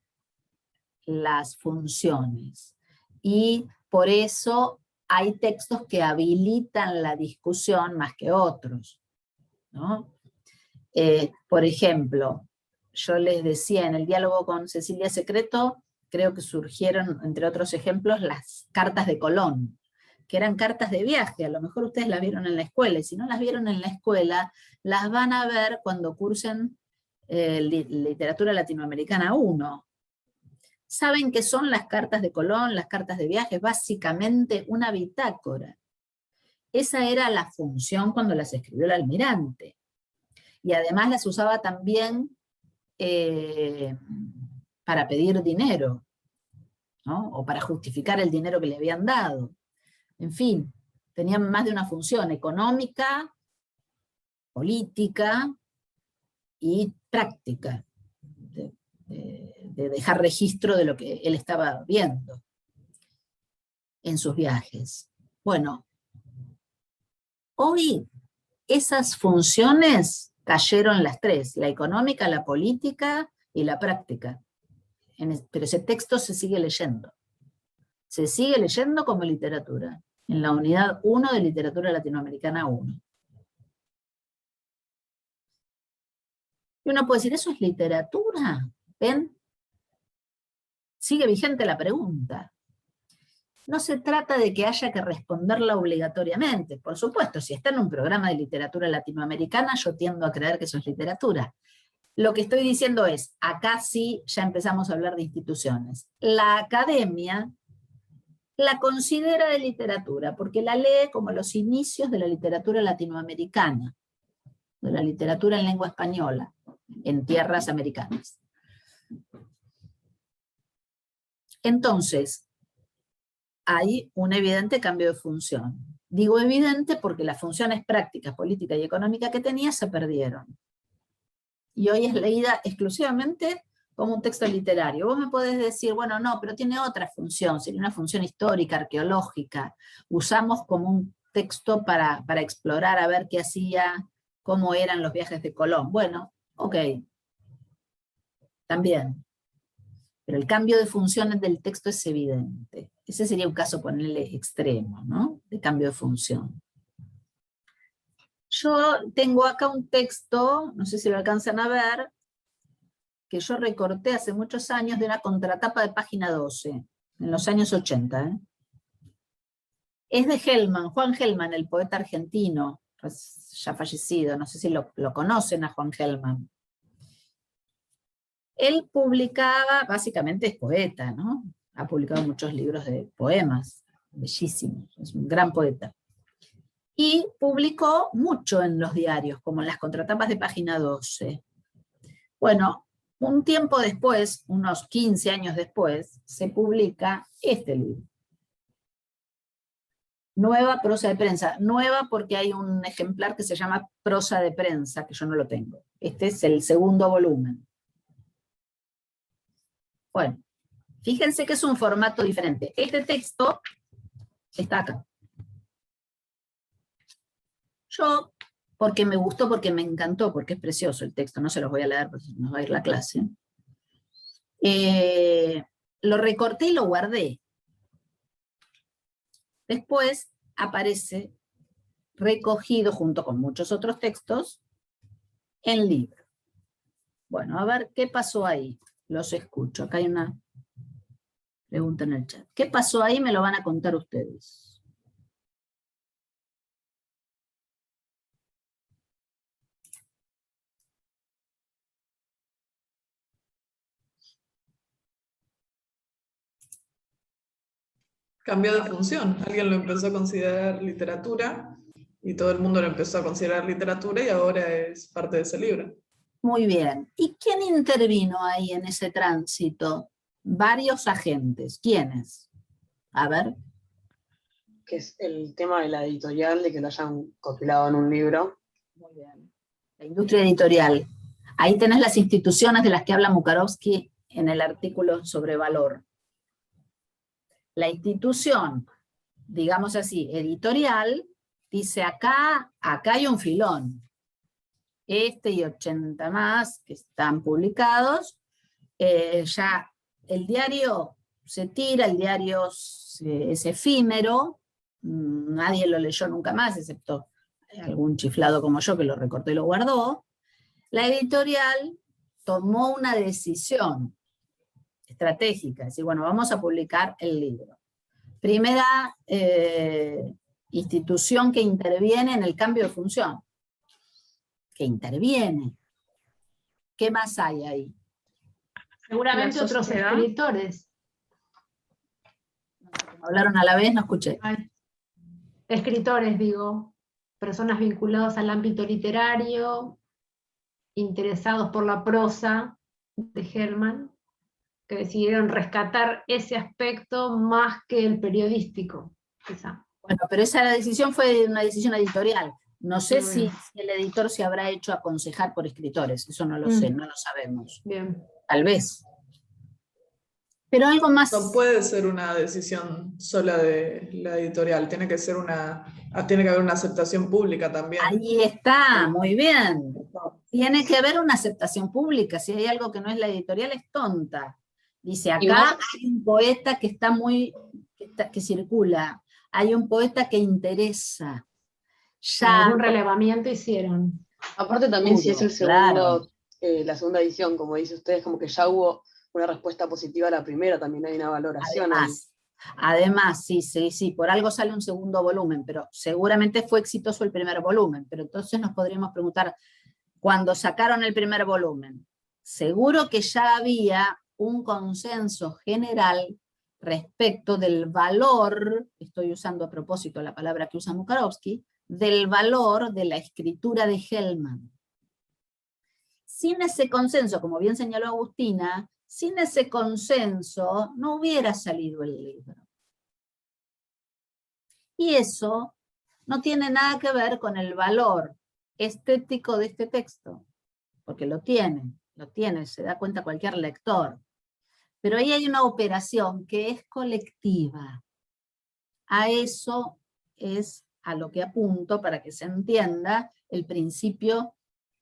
las funciones. Y por eso hay textos que habilitan la discusión más que otros, ¿no? Por ejemplo, yo les decía en el diálogo con Cecilia Secreto, creo que surgieron, entre otros ejemplos, las cartas de Colón, que eran cartas de viaje. A lo mejor ustedes las vieron en la escuela, y si no las vieron en la escuela, las van a ver cuando cursen Literatura Latinoamericana 1. ¿Saben qué son las cartas de Colón, las cartas de viaje? Básicamente una bitácora. Esa era la función cuando las escribió el almirante. Y además las usaba también para pedir dinero, ¿no? O para justificar el dinero que le habían dado. En fin, tenían más de una función económica, política y práctica, de dejar registro de lo que él estaba viendo en sus viajes. Bueno, hoy esas funciones cayeron las tres, la económica, la política y la práctica. Pero ese texto se sigue leyendo. Se sigue leyendo como literatura, en la unidad 1 de Literatura Latinoamericana 1. Y uno puede decir, ¿eso es literatura? ¿Ven? Sigue vigente la pregunta. No se trata de que haya que responderla obligatoriamente. Por supuesto, si está en un programa de literatura latinoamericana, yo tiendo a creer que eso es literatura. Lo que estoy diciendo es, acá sí ya empezamos a hablar de instituciones. La academia la considera de literatura, porque la lee como los inicios de la literatura latinoamericana, de la literatura en lengua española, en tierras americanas. Entonces, hay un evidente cambio de función. Digo evidente porque las funciones prácticas, políticas y económicas que tenía se perdieron. Y hoy es leída exclusivamente como un texto literario. Vos me podés decir, bueno, no, pero tiene otra función, sería una función histórica, arqueológica. Usamos como un texto para explorar, a ver qué hacía, cómo eran los viajes de Colón. Bueno, ok, también. Pero el cambio de funciones del texto es evidente. Ese sería un caso, ponerle extremo, ¿no? De cambio de función. Yo tengo acá un texto, no sé si lo alcanzan a ver, que yo recorté hace muchos años de una contratapa de página 12, en los años 80. ¿eh? Es de Hellman, Juan Hellman, el poeta argentino, pues ya fallecido, no sé si lo conocen a Juan Hellman. Él publicaba, básicamente es poeta, ¿no? Ha publicado muchos libros de poemas, bellísimos, es un gran poeta. Y publicó mucho en los diarios, como en las contratapas de página 12. Bueno, un tiempo después, unos 15 años después, se publica este libro. Nueva prosa de prensa. Nueva porque hay un ejemplar que se llama Prosa de prensa, que yo no lo tengo. Este es el segundo volumen. Bueno, fíjense que es un formato diferente. Este texto está acá. Yo, porque me gustó, porque me encantó, porque es precioso el texto, no se los voy a leer porque nos va a ir la clase. Lo recorté y lo guardé. Después aparece recogido junto con muchos otros textos en libro. Bueno, a ver qué pasó ahí. Los escucho. Acá hay una pregunta en el chat. ¿Qué pasó ahí? Me lo van a contar ustedes. Cambió de función. Alguien lo empezó a considerar literatura y todo el mundo lo empezó a considerar literatura y ahora es parte de ese libro. Muy bien. ¿Y quién intervino ahí en ese tránsito? Varios agentes. ¿Quiénes? A ver. Que es el tema de la editorial, de que lo hayan compilado en un libro. Muy bien. La industria editorial. Ahí tenés las instituciones de las que habla Mukarovsky en el artículo sobre valor. La institución, digamos así, editorial, dice acá hay un filón. Este y 80 más que están publicados, ya el diario se tira, el diario es efímero, nadie lo leyó nunca más, excepto algún chiflado como yo que lo recortó y lo guardó. La editorial tomó una decisión estratégica, es decir, bueno, vamos a publicar el libro. Primera institución que interviene en el cambio de función. Que interviene. ¿Qué más hay ahí? Seguramente La otros sociedad. escritores. Hablaron a la vez, no escuché. Ay, escritores, digo, personas vinculadas al ámbito literario, interesados por la prosa de Hellman, que decidieron rescatar ese aspecto más que el periodístico, quizá. Bueno, pero esa decisión fue una decisión editorial. No sé Muy si bien. el editor se habrá hecho aconsejar por escritores, eso no lo sé, no lo sabemos. Bien. Tal vez. Pero algo más... No puede ser una decisión sola de la editorial, tiene que haber una aceptación pública también. Ahí está, muy bien. Tiene que haber una aceptación pública. Si hay algo que no es la editorial, es tonta. Dice, acá hay un poeta que está que circula. Hay un poeta que interesa. Ya. Un relevamiento hicieron. Aparte también si es el segundo, claro. La segunda edición, como dice ustedes, como que ya hubo una respuesta positiva a la primera, también hay una valoración. Además, sí, por algo sale un segundo volumen, pero seguramente fue exitoso el primer volumen, pero entonces nos podríamos preguntar, cuando sacaron el primer volumen, seguro que ya había un consenso general respecto del valor, estoy usando a propósito la palabra que usa Mukarovsky, del valor de la escritura de Hellman. Sin ese consenso, como bien señaló Agustina, sin ese consenso no hubiera salido el libro. Y eso no tiene nada que ver con el valor estético de este texto, porque lo tiene, se da cuenta cualquier lector. Pero ahí hay una operación que es colectiva. A eso es a lo que apunto para que se entienda el principio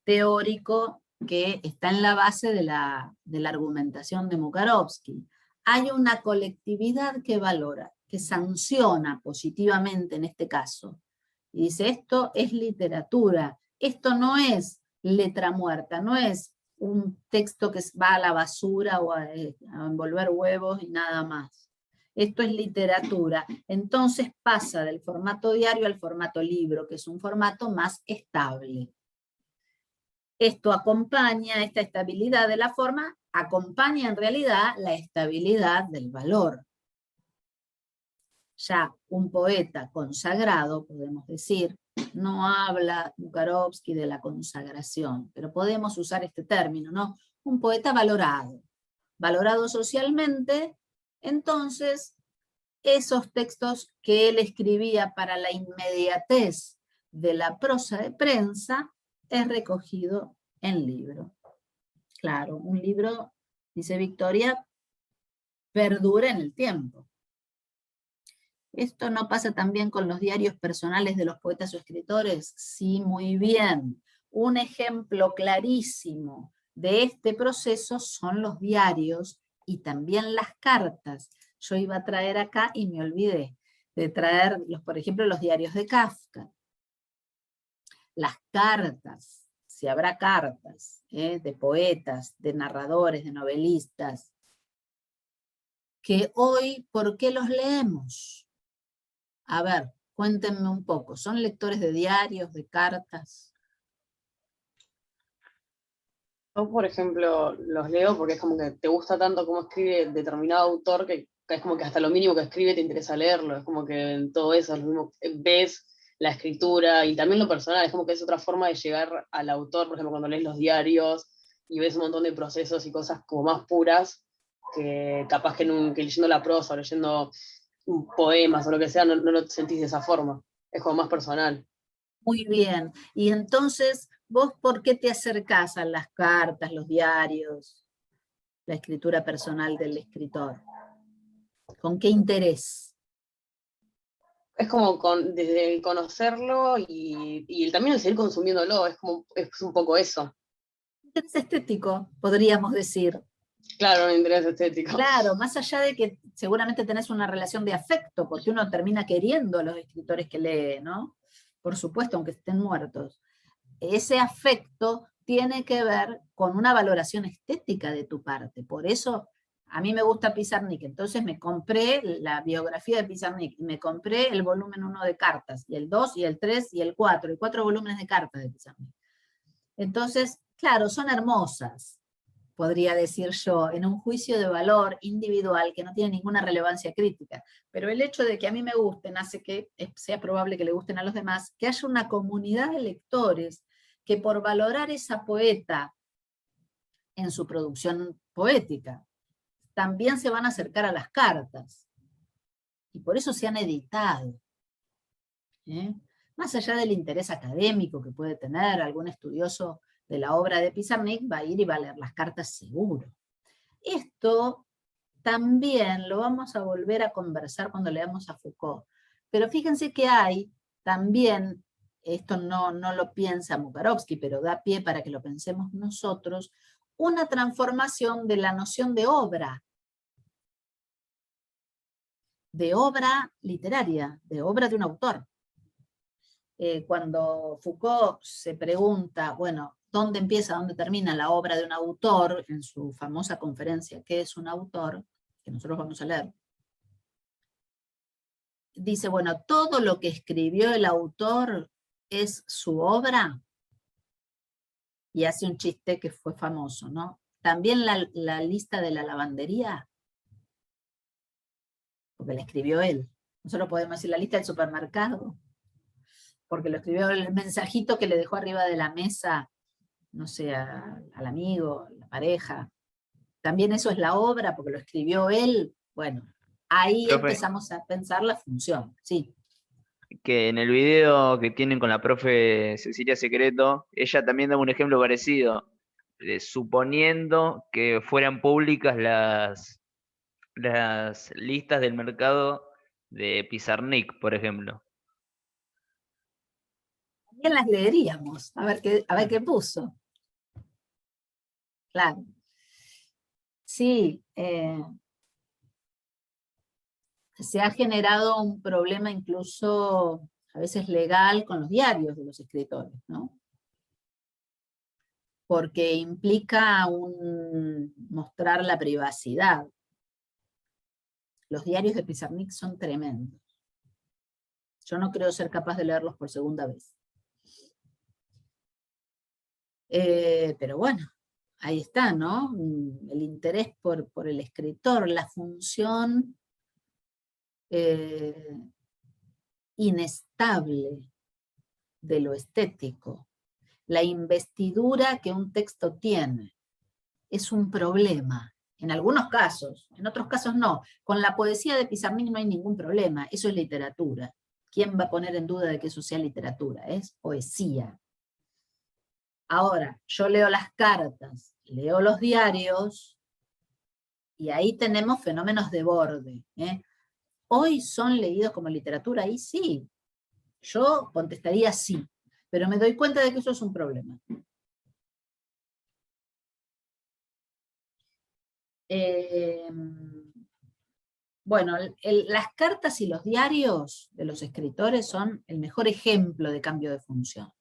teórico que está en la base de la argumentación de Mukarovsky. Hay una colectividad que valora, que sanciona positivamente en este caso. Y dice, esto es literatura, esto no es letra muerta, no es un texto que va a la basura o a envolver huevos y nada más. Esto es literatura. Entonces pasa del formato diario al formato libro, que es un formato más estable. Esto acompaña, esta estabilidad de la forma, acompaña en realidad la estabilidad del valor. Ya un poeta consagrado, podemos decir, no habla Mukarovsky de la consagración, pero podemos usar este término, ¿no? Un poeta valorado, valorado socialmente. Entonces, esos textos que él escribía para la inmediatez de la prosa de prensa es recogido en libro. Claro, un libro, dice Victoria, perdura en el tiempo. ¿Esto no pasa también con los diarios personales de los poetas o escritores? Sí, muy bien. Un ejemplo clarísimo de este proceso son los diarios y también las cartas. Yo iba a traer acá y me olvidé de traer, por ejemplo, los diarios de Kafka. Las cartas, si habrá cartas de poetas, de narradores, de novelistas, que hoy, ¿por qué los leemos? A ver, cuéntenme un poco. ¿Son lectores de diarios, de cartas? Yo, por ejemplo, los leo porque es como que te gusta tanto cómo escribe determinado autor que es como que hasta lo mínimo que escribe te interesa leerlo. Es como que en todo eso lo mismo, ves la escritura y también lo personal. Es como que es otra forma de llegar al autor, por ejemplo, cuando lees los diarios y ves un montón de procesos y cosas como más puras que capaz que leyendo la prosa o leyendo poemas o lo que sea, no lo sentís de esa forma. Es como más personal. Muy bien. Y entonces, ¿vos por qué te acercás a las cartas, los diarios, la escritura personal del escritor? ¿Con qué interés? Es como desde el conocerlo y también el seguir consumiéndolo, es un poco eso. Interés estético, podríamos decir. Claro, un interés estético. Claro, más allá de que seguramente tenés una relación de afecto, porque uno termina queriendo a los escritores que lee, ¿no? Por supuesto, aunque estén muertos. Ese afecto tiene que ver con una valoración estética de tu parte. Por eso a mí me gusta Pizarnik, entonces me compré la biografía de Pizarnik, me compré el volumen 1 de cartas, y el 2, y el 3, y el 4, y 4 volúmenes de cartas de Pizarnik. Entonces, claro, son hermosas, podría decir yo, en un juicio de valor individual que no tiene ninguna relevancia crítica. Pero el hecho de que a mí me gusten hace que sea probable que le gusten a los demás, que haya una comunidad de lectores que por valorar esa poeta en su producción poética, también se van a acercar a las cartas. Y por eso se han editado. Más allá del interés académico que puede tener algún estudioso de la obra de Pizarnik, va a ir y va a leer las cartas seguro. Esto también lo vamos a volver a conversar cuando leamos a Foucault. Pero fíjense que hay también, esto no lo piensa Mukarovsky, pero da pie para que lo pensemos nosotros, una transformación de la noción de obra literaria, de obra de un autor. Cuando Foucault se pregunta, bueno, ¿dónde empieza, dónde termina la obra de un autor? En su famosa conferencia, ¿qué es un autor?, que nosotros vamos a leer, dice, bueno, todo lo que escribió el autor es su obra, y hace un chiste que fue famoso, ¿no? También la lista de la lavandería, porque la escribió él. Nosotros podemos decir la lista del supermercado, porque lo escribió, el mensajito que le dejó arriba de la mesa no sé, al amigo, a la pareja. También eso es la obra, porque lo escribió él. Bueno, ahí Profe, empezamos a pensar la función, sí. que en el video que tienen con la profe Cecilia Secreto, ella también da un ejemplo parecido, suponiendo que fueran públicas las listas del mercado de Pizarnik, por ejemplo. También las leeríamos, a ver qué puso. Claro. Sí, se ha generado un problema incluso a veces legal con los diarios de los escritores, ¿no? Porque implica mostrar la privacidad. Los diarios de Pizarnik son tremendos. Yo no creo ser capaz de leerlos por segunda vez. Pero bueno, ahí está, ¿no? El interés por el escritor, la función inestable de lo estético, la investidura que un texto tiene, es un problema. En algunos casos, en otros casos no. Con la poesía de Pizarnik no hay ningún problema, eso es literatura. ¿Quién va a poner en duda de que eso sea literatura? Es poesía. Ahora, yo leo las cartas, leo los diarios, y ahí tenemos fenómenos de borde. ¿Hoy son leídos como literatura? Ahí sí. Yo contestaría sí, pero me doy cuenta de que eso es un problema. Bueno, las cartas y los diarios de los escritores son el mejor ejemplo de cambio de función.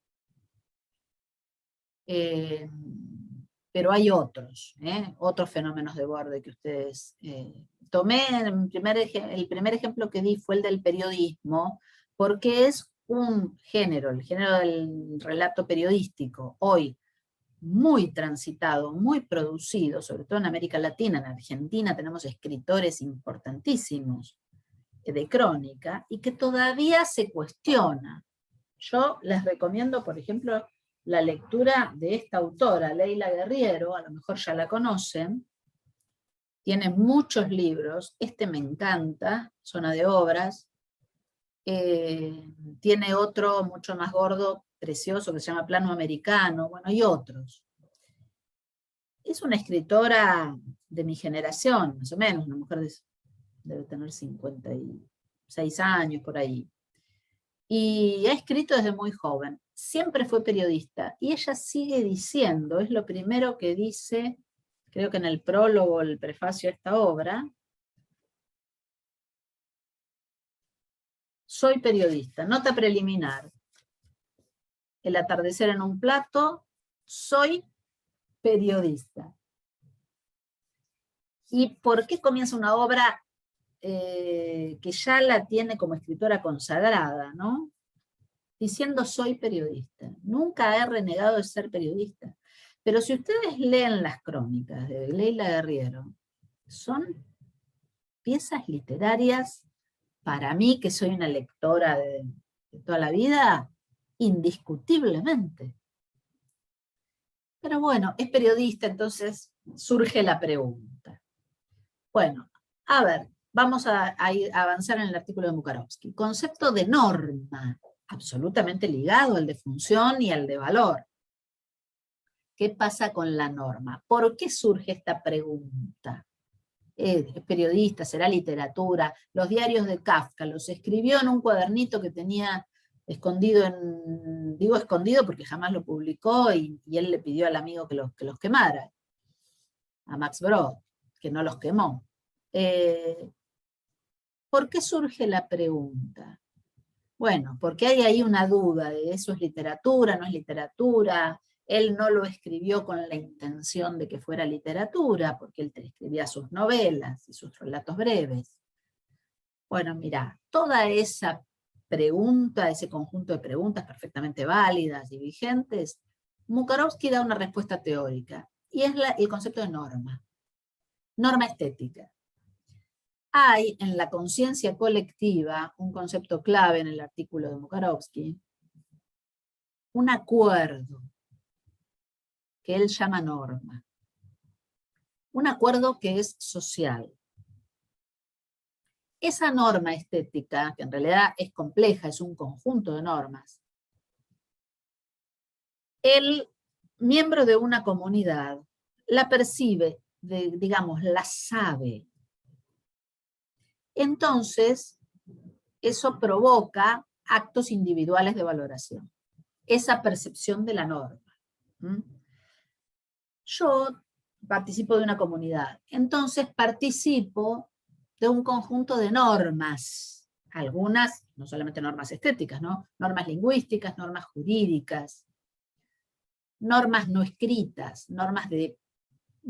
Pero hay otros fenómenos de borde que ustedes... tomé el primer ejemplo que di fue el del periodismo, porque es un género, el género del relato periodístico, hoy muy transitado, muy producido, sobre todo en América Latina. En Argentina tenemos escritores importantísimos de crónica, y que todavía se cuestiona. Yo les recomiendo, por ejemplo, la lectura de esta autora, Leila Guerriero, a lo mejor ya la conocen, tiene muchos libros, este me encanta, Zona de Obras, tiene otro mucho más gordo, precioso, que se llama Plano Americano, bueno, y otros. Es una escritora de mi generación, más o menos, una mujer debe tener 56 años, por ahí. Y ha escrito desde muy joven, siempre fue periodista, y ella sigue diciendo, es lo primero que dice, creo que en el prólogo, el prefacio a esta obra: soy periodista, nota preliminar, el atardecer en un plato, soy periodista. ¿Y por qué comienza una obra que ya la tiene como escritora consagrada, ¿no? Diciendo soy periodista? Nunca he renegado de ser periodista. Pero si ustedes leen las crónicas de Leila Guerriero, son piezas literarias, para mí, que soy una lectora de toda la vida, indiscutiblemente. Pero bueno, es periodista, entonces surge la pregunta. Bueno, a ver, vamos a avanzar en el artículo de Mukarovsky. Concepto de norma, absolutamente ligado al de función y al de valor. ¿Qué pasa con la norma? ¿Por qué surge esta pregunta? ¿Es periodista? ¿Será literatura? Los diarios de Kafka los escribió en un cuadernito que tenía escondido digo escondido porque jamás lo publicó, y él le pidió al amigo que los quemara, a Max Brod, que no los quemó. ¿Por qué surge la pregunta? Bueno, porque hay ahí una duda de eso es literatura, no es literatura. Él no lo escribió con la intención de que fuera literatura, porque él escribía sus novelas y sus relatos breves. Bueno, mira, toda esa pregunta, ese conjunto de preguntas perfectamente válidas y vigentes, Mukarovsky da una respuesta teórica, y es el concepto de norma. Norma estética. Hay en la conciencia colectiva un concepto clave en el artículo de Mukarovsky, un acuerdo. que él llama norma. Un acuerdo que es social. Esa norma estética, que en realidad es compleja, es un conjunto de normas, el miembro de una comunidad la percibe, digamos, la sabe. Entonces, eso provoca actos individuales de valoración. Esa percepción de la norma. Yo participo de una comunidad, entonces participo de un conjunto de normas, algunas, no solamente normas estéticas, ¿no? Normas lingüísticas, normas jurídicas, normas no escritas, normas de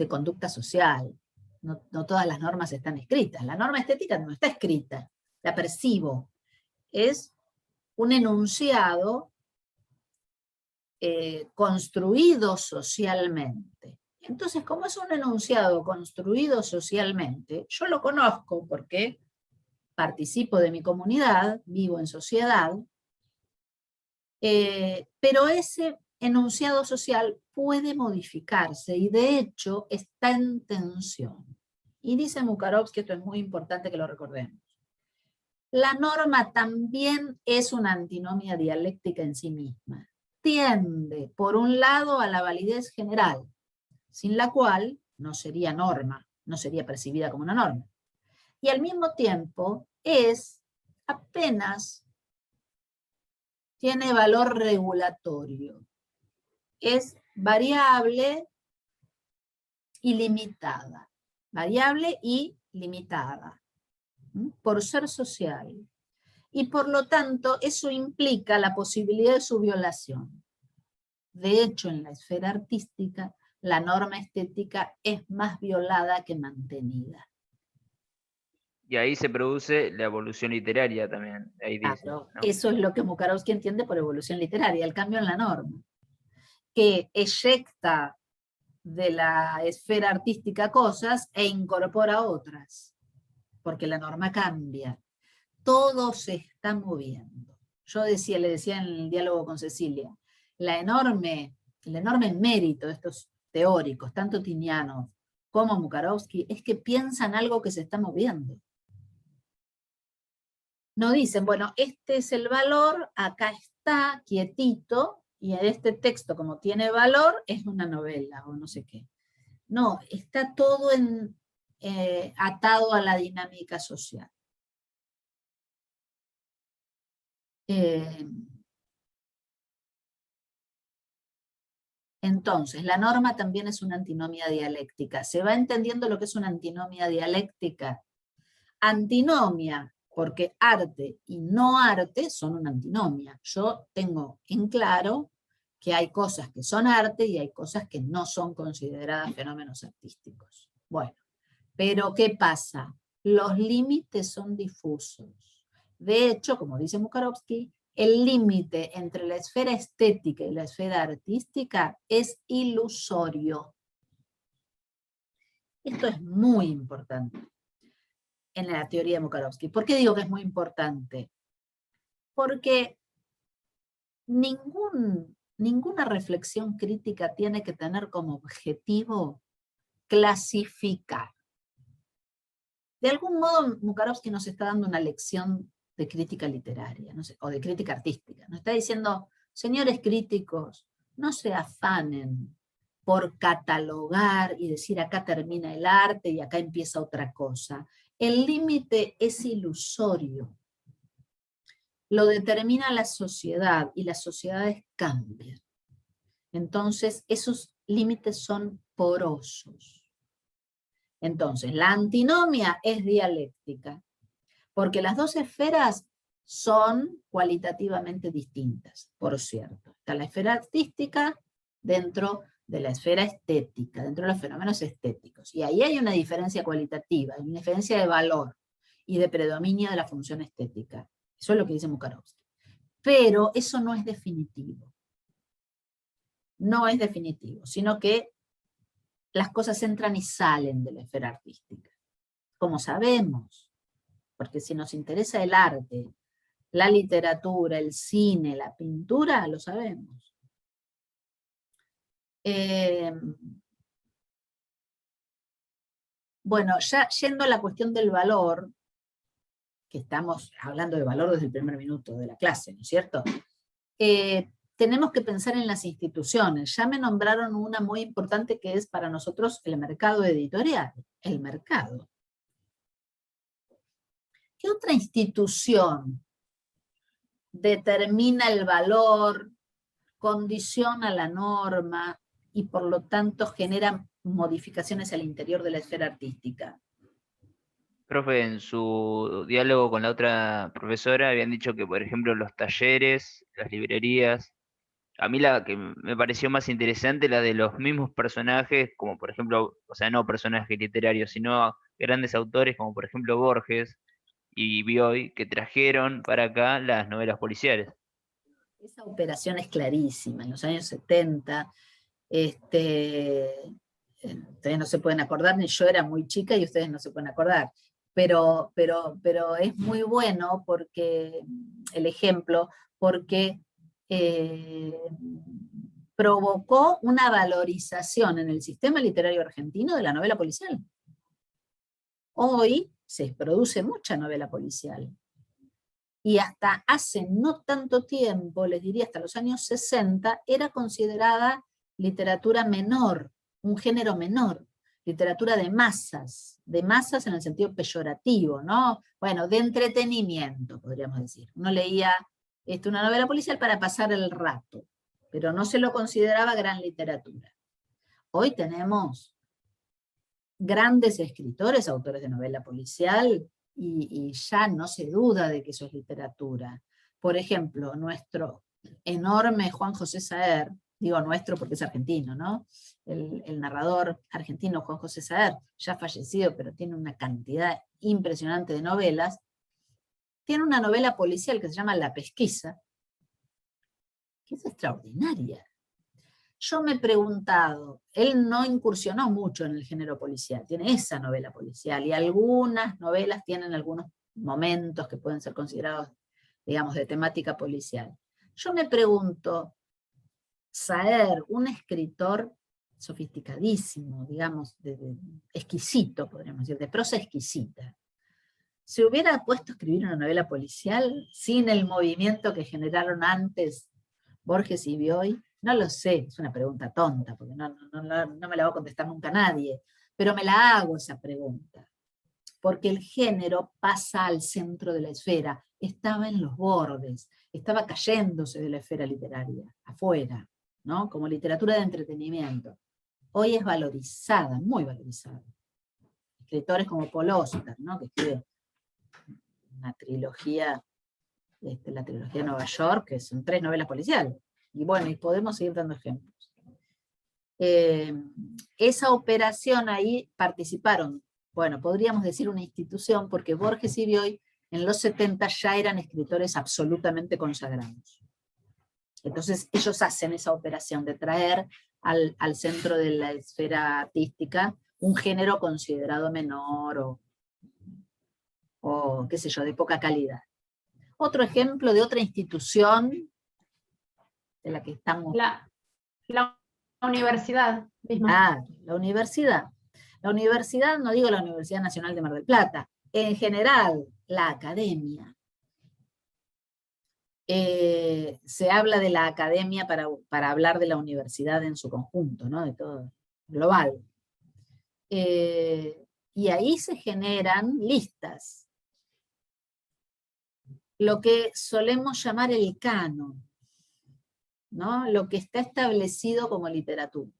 conducta social. No todas las normas están escritas. La norma estética no está escrita, la percibo. Es un enunciado construido socialmente. Entonces, como es un enunciado construido socialmente, yo lo conozco porque participo de mi comunidad, vivo en sociedad, pero ese enunciado social puede modificarse y de hecho está en tensión. Y dice Mukarovsky, esto es muy importante que lo recordemos, la norma también es una antinomia dialéctica en sí misma. Tiende, por un lado, a la validez general, sin la cual no sería norma, no sería percibida como una norma. Y al mismo tiempo es apenas, tiene valor regulatorio. Es variable y limitada. Variable y limitada. Por ser social. Y por lo tanto, eso implica la posibilidad de su violación. De hecho, en la esfera artística, la norma estética es más violada que mantenida. Y ahí se produce la evolución literaria también. Ahí dice, Claro, ¿no? eso es lo que Mukarovsky entiende por evolución literaria, el cambio en la norma, que eyecta de la esfera artística cosas e incorpora otras, porque la norma cambia. Todo se está moviendo. Yo le decía en el diálogo con Cecilia, el enorme mérito de estos teóricos, tanto Tinianov como Mukarovsky, es que piensan algo que se está moviendo. No dicen, bueno, este es el valor, acá está, quietito, y en este texto, como tiene valor, es una novela o no sé qué. No, está todo atado a la dinámica social. Entonces, la norma también es una antinomia dialéctica. ¿Se va entendiendo lo que es una antinomia dialéctica? Antinomia, porque arte y no arte son una antinomia. Yo tengo en claro que hay cosas que son arte y hay cosas que no son consideradas fenómenos artísticos. Bueno, pero ¿qué pasa? Los límites son difusos. De hecho, como dice Mukarovsky, el límite entre la esfera estética y la esfera artística es ilusorio. Esto es muy importante en la teoría de Mukarovsky. ¿Por qué digo que es muy importante? Porque ninguna reflexión crítica tiene que tener como objetivo clasificar. De algún modo, Mukarovsky nos está dando una lección de crítica literaria, no sé, o de crítica artística. Nos está diciendo, señores críticos, no se afanen por catalogar y decir acá termina el arte y acá empieza otra cosa. El límite es ilusorio. Lo determina la sociedad y las sociedades cambian. Entonces, esos límites son porosos. Entonces, la antinomia es dialéctica, porque las dos esferas son cualitativamente distintas, por cierto. Está la esfera artística dentro de la esfera estética, dentro de los fenómenos estéticos. Y ahí hay una diferencia cualitativa, hay una diferencia de valor y de predominio de la función estética. Eso es lo que dice Mukarovsky. Pero eso no es definitivo. No es definitivo, sino que las cosas entran y salen de la esfera artística. Como sabemos, porque si nos interesa el arte, la literatura, el cine, la pintura, lo sabemos. Bueno, ya yendo a la cuestión del valor, que estamos hablando de valor desde el primer minuto de la clase, ¿no es cierto? Tenemos que pensar en las instituciones. Ya me nombraron una muy importante que es para nosotros el mercado editorial, el mercado. ¿Qué otra institución determina el valor, condiciona la norma y por lo tanto genera modificaciones al interior de la esfera artística? Profe, en su diálogo con la otra profesora habían dicho que, por ejemplo, los talleres, las librerías, a mí la que me pareció más interesante, la de los mismos personajes, como por ejemplo, o sea, no personajes literarios, sino grandes autores como por ejemplo Borges y Bioy, que trajeron para acá las novelas policiales. Esa operación es clarísima. En los años 70, ustedes no se pueden acordar, ni yo era muy chica y ustedes no se pueden acordar, pero es muy bueno porque, el ejemplo, porque provocó una valorización en el sistema literario argentino de la novela policial. Hoy se produce mucha novela policial. Y hasta hace no tanto tiempo, les diría hasta los años 60, era considerada literatura menor, un género menor, literatura de masas en el sentido peyorativo, ¿no? Bueno, de entretenimiento, podríamos decir. Uno leía una novela policial para pasar el rato, pero no se lo consideraba gran literatura. Hoy tenemos grandes escritores, autores de novela policial, y ya no se duda de que eso es literatura. Por ejemplo, nuestro enorme Juan José Saer, digo nuestro porque es argentino, ¿no? El narrador argentino Juan José Saer, ya fallecido, pero tiene una cantidad impresionante de novelas, tiene una novela policial que se llama La Pesquisa, que es extraordinaria. Yo me he preguntado, él no incursionó mucho en el género policial, tiene esa novela policial, y algunas novelas tienen algunos momentos que pueden ser considerados, digamos, de temática policial. Yo me pregunto, Saer, un escritor sofisticadísimo, digamos, exquisito, podríamos decir, de prosa exquisita, ¿se hubiera puesto a escribir una novela policial sin el movimiento que generaron antes Borges y Bioy? No lo sé, es una pregunta tonta, porque no me la va a contestar nunca nadie, pero me la hago esa pregunta, porque el género pasa al centro de la esfera, estaba en los bordes, estaba cayéndose de la esfera literaria, afuera, ¿no? Como literatura de entretenimiento. Hoy es valorizada, muy valorizada. Escritores como Paul Auster, ¿no? Que escribe una trilogía, la trilogía de Nueva York, que son 3 novelas policiales. Y bueno, y podemos seguir dando ejemplos. Esa operación ahí participaron, bueno, podríamos decir una institución, porque Borges y Bioy en los 70 ya eran escritores absolutamente consagrados. Entonces ellos hacen esa operación de traer al centro de la esfera artística un género considerado menor o qué sé yo, de poca calidad. Otro ejemplo de otra institución de la que estamos... La universidad misma. La universidad. La universidad, no digo la Universidad Nacional de Mar del Plata, en general, la academia. Se habla de la academia para hablar de la universidad en su conjunto, ¿no? De todo, global. Y ahí se generan listas. Lo que solemos llamar el canon, ¿no? Lo que está establecido como literatura.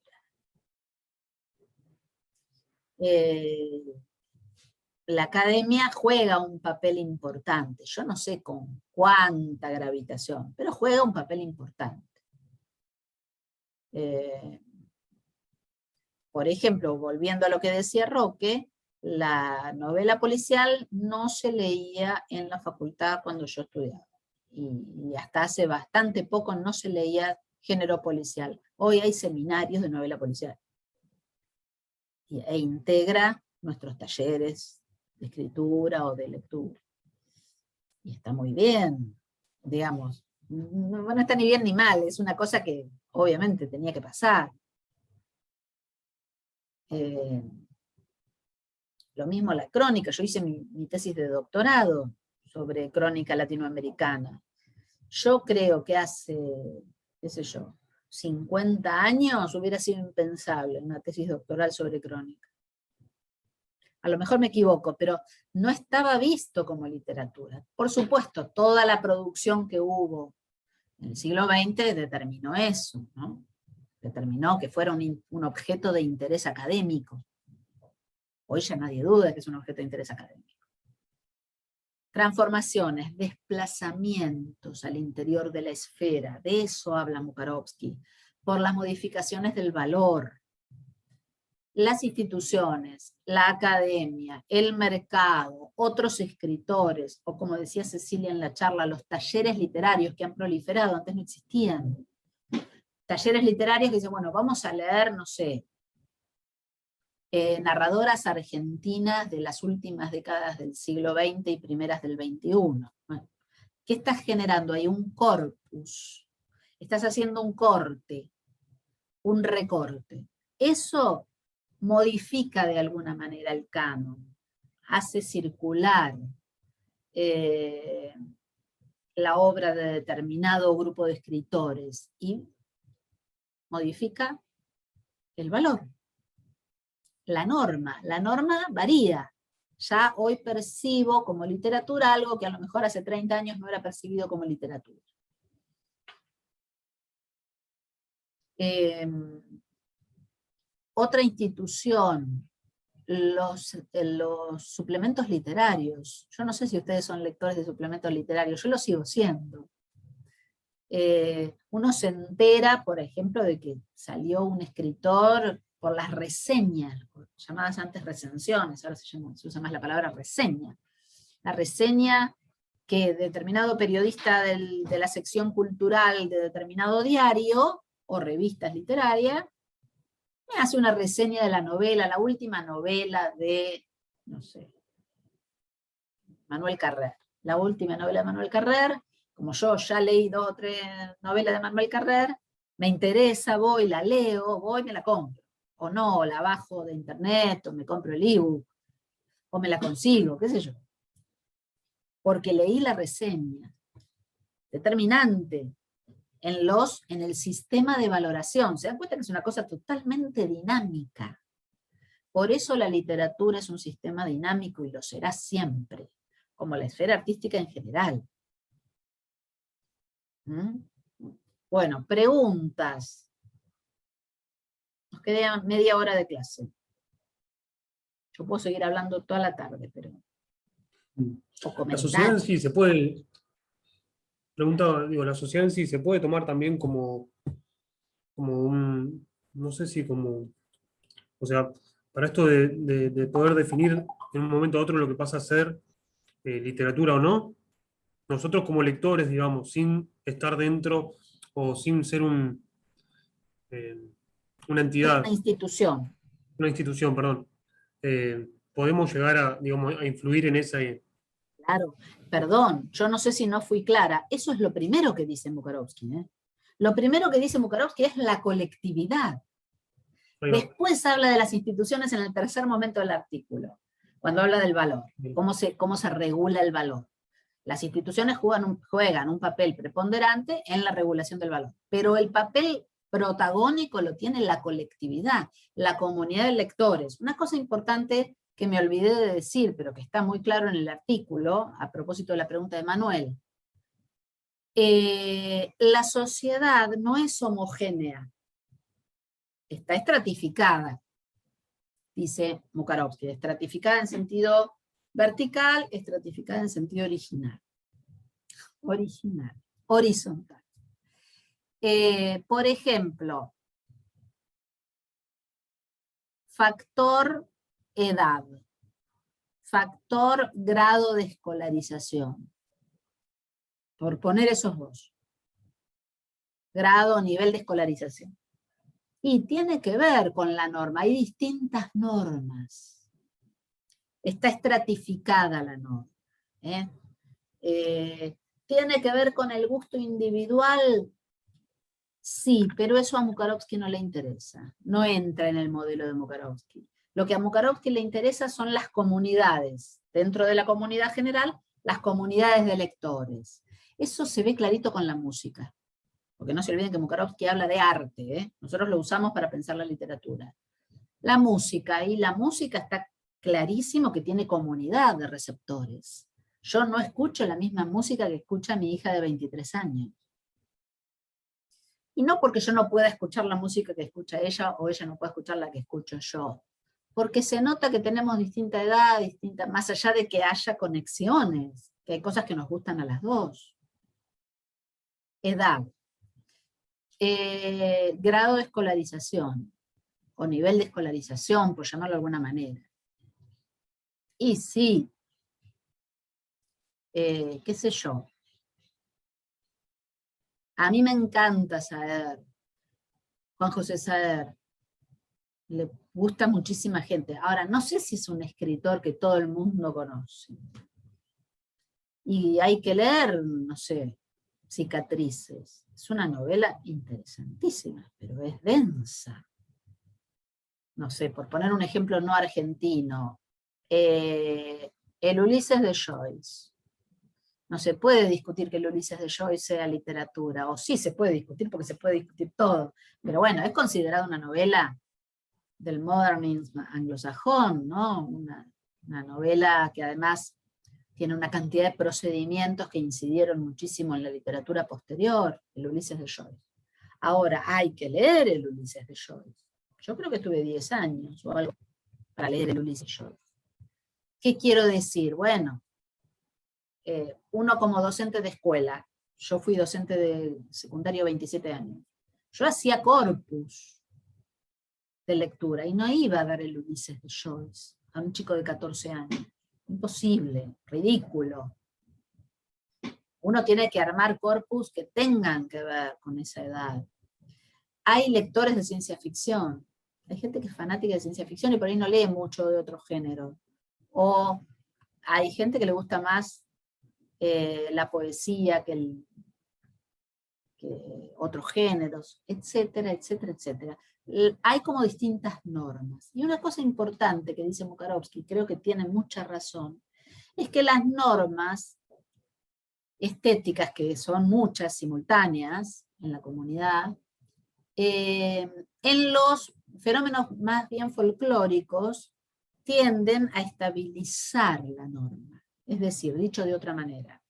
La academia juega un papel importante, yo no sé con cuánta gravitación, pero juega un papel importante. Por ejemplo, volviendo a lo que decía Roque, la novela policial no se leía en la facultad cuando yo estudiaba, y hasta hace bastante poco no se leía género policial. Hoy hay seminarios de novela policial, e integra nuestros talleres de escritura o de lectura. Y está muy bien, digamos. No está ni bien ni mal, es una cosa que obviamente tenía que pasar. Lo mismo la crónica, yo hice mi tesis de doctorado sobre crónica latinoamericana. Yo creo que hace, qué sé yo, 50 años hubiera sido impensable una tesis doctoral sobre crónica. A lo mejor me equivoco, pero no estaba visto como literatura. Por supuesto, toda la producción que hubo en el siglo XX determinó eso, ¿no? Determinó que fuera un objeto de interés académico. Hoy ya nadie duda que es un objeto de interés académico. Transformaciones, desplazamientos al interior de la esfera, de eso habla Mukarovsky, por las modificaciones del valor. Las instituciones, la academia, el mercado, otros escritores, o como decía Cecilia en la charla, los talleres literarios que han proliferado, antes no existían. Talleres literarios que dicen, bueno, vamos a leer, no sé, narradoras argentinas de las últimas décadas del siglo XX y primeras del XXI. Bueno, ¿qué estás generando ahí? Un corpus. Estás haciendo un corte, un recorte. Eso modifica de alguna manera el canon, hace circular la obra de determinado grupo de escritores y modifica el valor. La norma varía. Ya hoy percibo como literatura algo que a lo mejor hace 30 años no era percibido como literatura. Otra institución, los suplementos literarios. Yo no sé si ustedes son lectores de suplementos literarios, yo lo sigo siendo. Uno se entera, por ejemplo, de que salió un escritor por las reseñas, llamadas antes recensiones, ahora se usa más la palabra reseña. La reseña que determinado periodista de la sección cultural de determinado diario o revistas literarias me hace una reseña de la novela, la última novela de, no sé, Manuel Carrer. La última novela de Manuel Carrer, como yo ya leí 2 o 3 novelas de Manuel Carrer, me interesa, voy, la leo, voy, me la compro. O no, la bajo de internet, o me compro el ebook, o me la consigo, qué sé yo. Porque leí la reseña. Determinante en el sistema de valoración. Se dan cuenta que es una cosa totalmente dinámica. Por eso la literatura es un sistema dinámico y lo será siempre, como la esfera artística en general. Bueno, preguntas. Nos queda media hora de clase. Yo puedo seguir hablando toda la tarde, pero... La sociedad en sí se puede... Preguntaba, digo, la sociedad en sí se puede tomar también como un... No sé si como... O sea, para esto de poder definir en un momento a otro lo que pasa a ser literatura o no, nosotros como lectores, digamos, sin estar dentro o sin ser una entidad. Una institución, perdón. Podemos llegar a, digamos, a influir en esa... Claro, perdón, yo no sé si no fui clara. Eso es lo primero que dice Mukarovsky. Lo primero que dice Mukarovsky es la colectividad. Después habla de las instituciones en el tercer momento del artículo, cuando habla del valor, cómo se regula el valor. Las instituciones juegan un papel preponderante en la regulación del valor, pero el papel protagónico lo tiene la colectividad, la comunidad de lectores. Una cosa importante que me olvidé de decir, pero que está muy claro en el artículo, a propósito de la pregunta de Manuel. La sociedad no es homogénea, está estratificada, dice Mukarovsky, estratificada en sentido vertical, estratificada en sentido horizontal. Por ejemplo, factor edad, factor grado de escolarización, por poner esos dos, grado o nivel de escolarización. Y tiene que ver con la norma, hay distintas normas. Está estratificada la norma. Tiene que ver con el gusto individual, Sí, pero eso a Mukarovsky no le interesa, no entra en el modelo de Mukarovsky. Lo que a Mukarovsky le interesa son las comunidades, dentro de la comunidad general, las comunidades de lectores. Eso se ve clarito con la música, porque no se olviden que Mukarovsky habla de arte, ¿eh? Nosotros lo usamos para pensar la literatura. La música está clarísimo que tiene comunidad de receptores. Yo no escucho la misma música que escucha mi hija de 23 años. Y no porque yo no pueda escuchar la música que escucha ella, o ella no pueda escuchar la que escucho yo. Porque se nota que tenemos distinta edad, más allá de que haya conexiones, que hay cosas que nos gustan a las dos. Edad. Grado de escolarización, o nivel de escolarización, por llamarlo de alguna manera. Y sí, qué sé yo, a mí me encanta Saer, Juan José Saer, le gusta muchísima gente. Ahora, no sé si es un escritor que todo el mundo conoce. Y hay que leer, no sé, Cicatrices. Es una novela interesantísima, pero es densa. No sé, por poner un ejemplo no argentino, el Ulises de Joyce. No se puede discutir que el Ulises de Joyce sea literatura, o sí se puede discutir porque se puede discutir todo, pero bueno, es considerada una novela del modernismo anglosajón, ¿no? Una novela que además tiene una cantidad de procedimientos que incidieron muchísimo en la literatura posterior, el Ulises de Joyce. Ahora, hay que leer el Ulises de Joyce. Yo creo que estuve 10 años o algo para leer el Ulises de Joyce. ¿Qué quiero decir? Bueno, uno como docente de escuela, yo fui docente de secundario 27 años, yo hacía corpus de lectura y no iba a dar el Ulises de Joyce a un chico de 14 años. Imposible, ridículo. Uno tiene que armar corpus que tengan que ver con esa edad. Hay lectores de ciencia ficción, hay gente que es fanática de ciencia ficción y por ahí no lee mucho de otro género. O hay gente que le gusta más la poesía que otros géneros, etcétera, etcétera, etcétera. Hay como distintas normas. Y una cosa importante que dice Mukarovsky, creo que tiene mucha razón, es que las normas estéticas, que son muchas simultáneas en la comunidad, en los fenómenos más bien folclóricos, tienden a estabilizar la norma. Es decir, dicho de otra manera,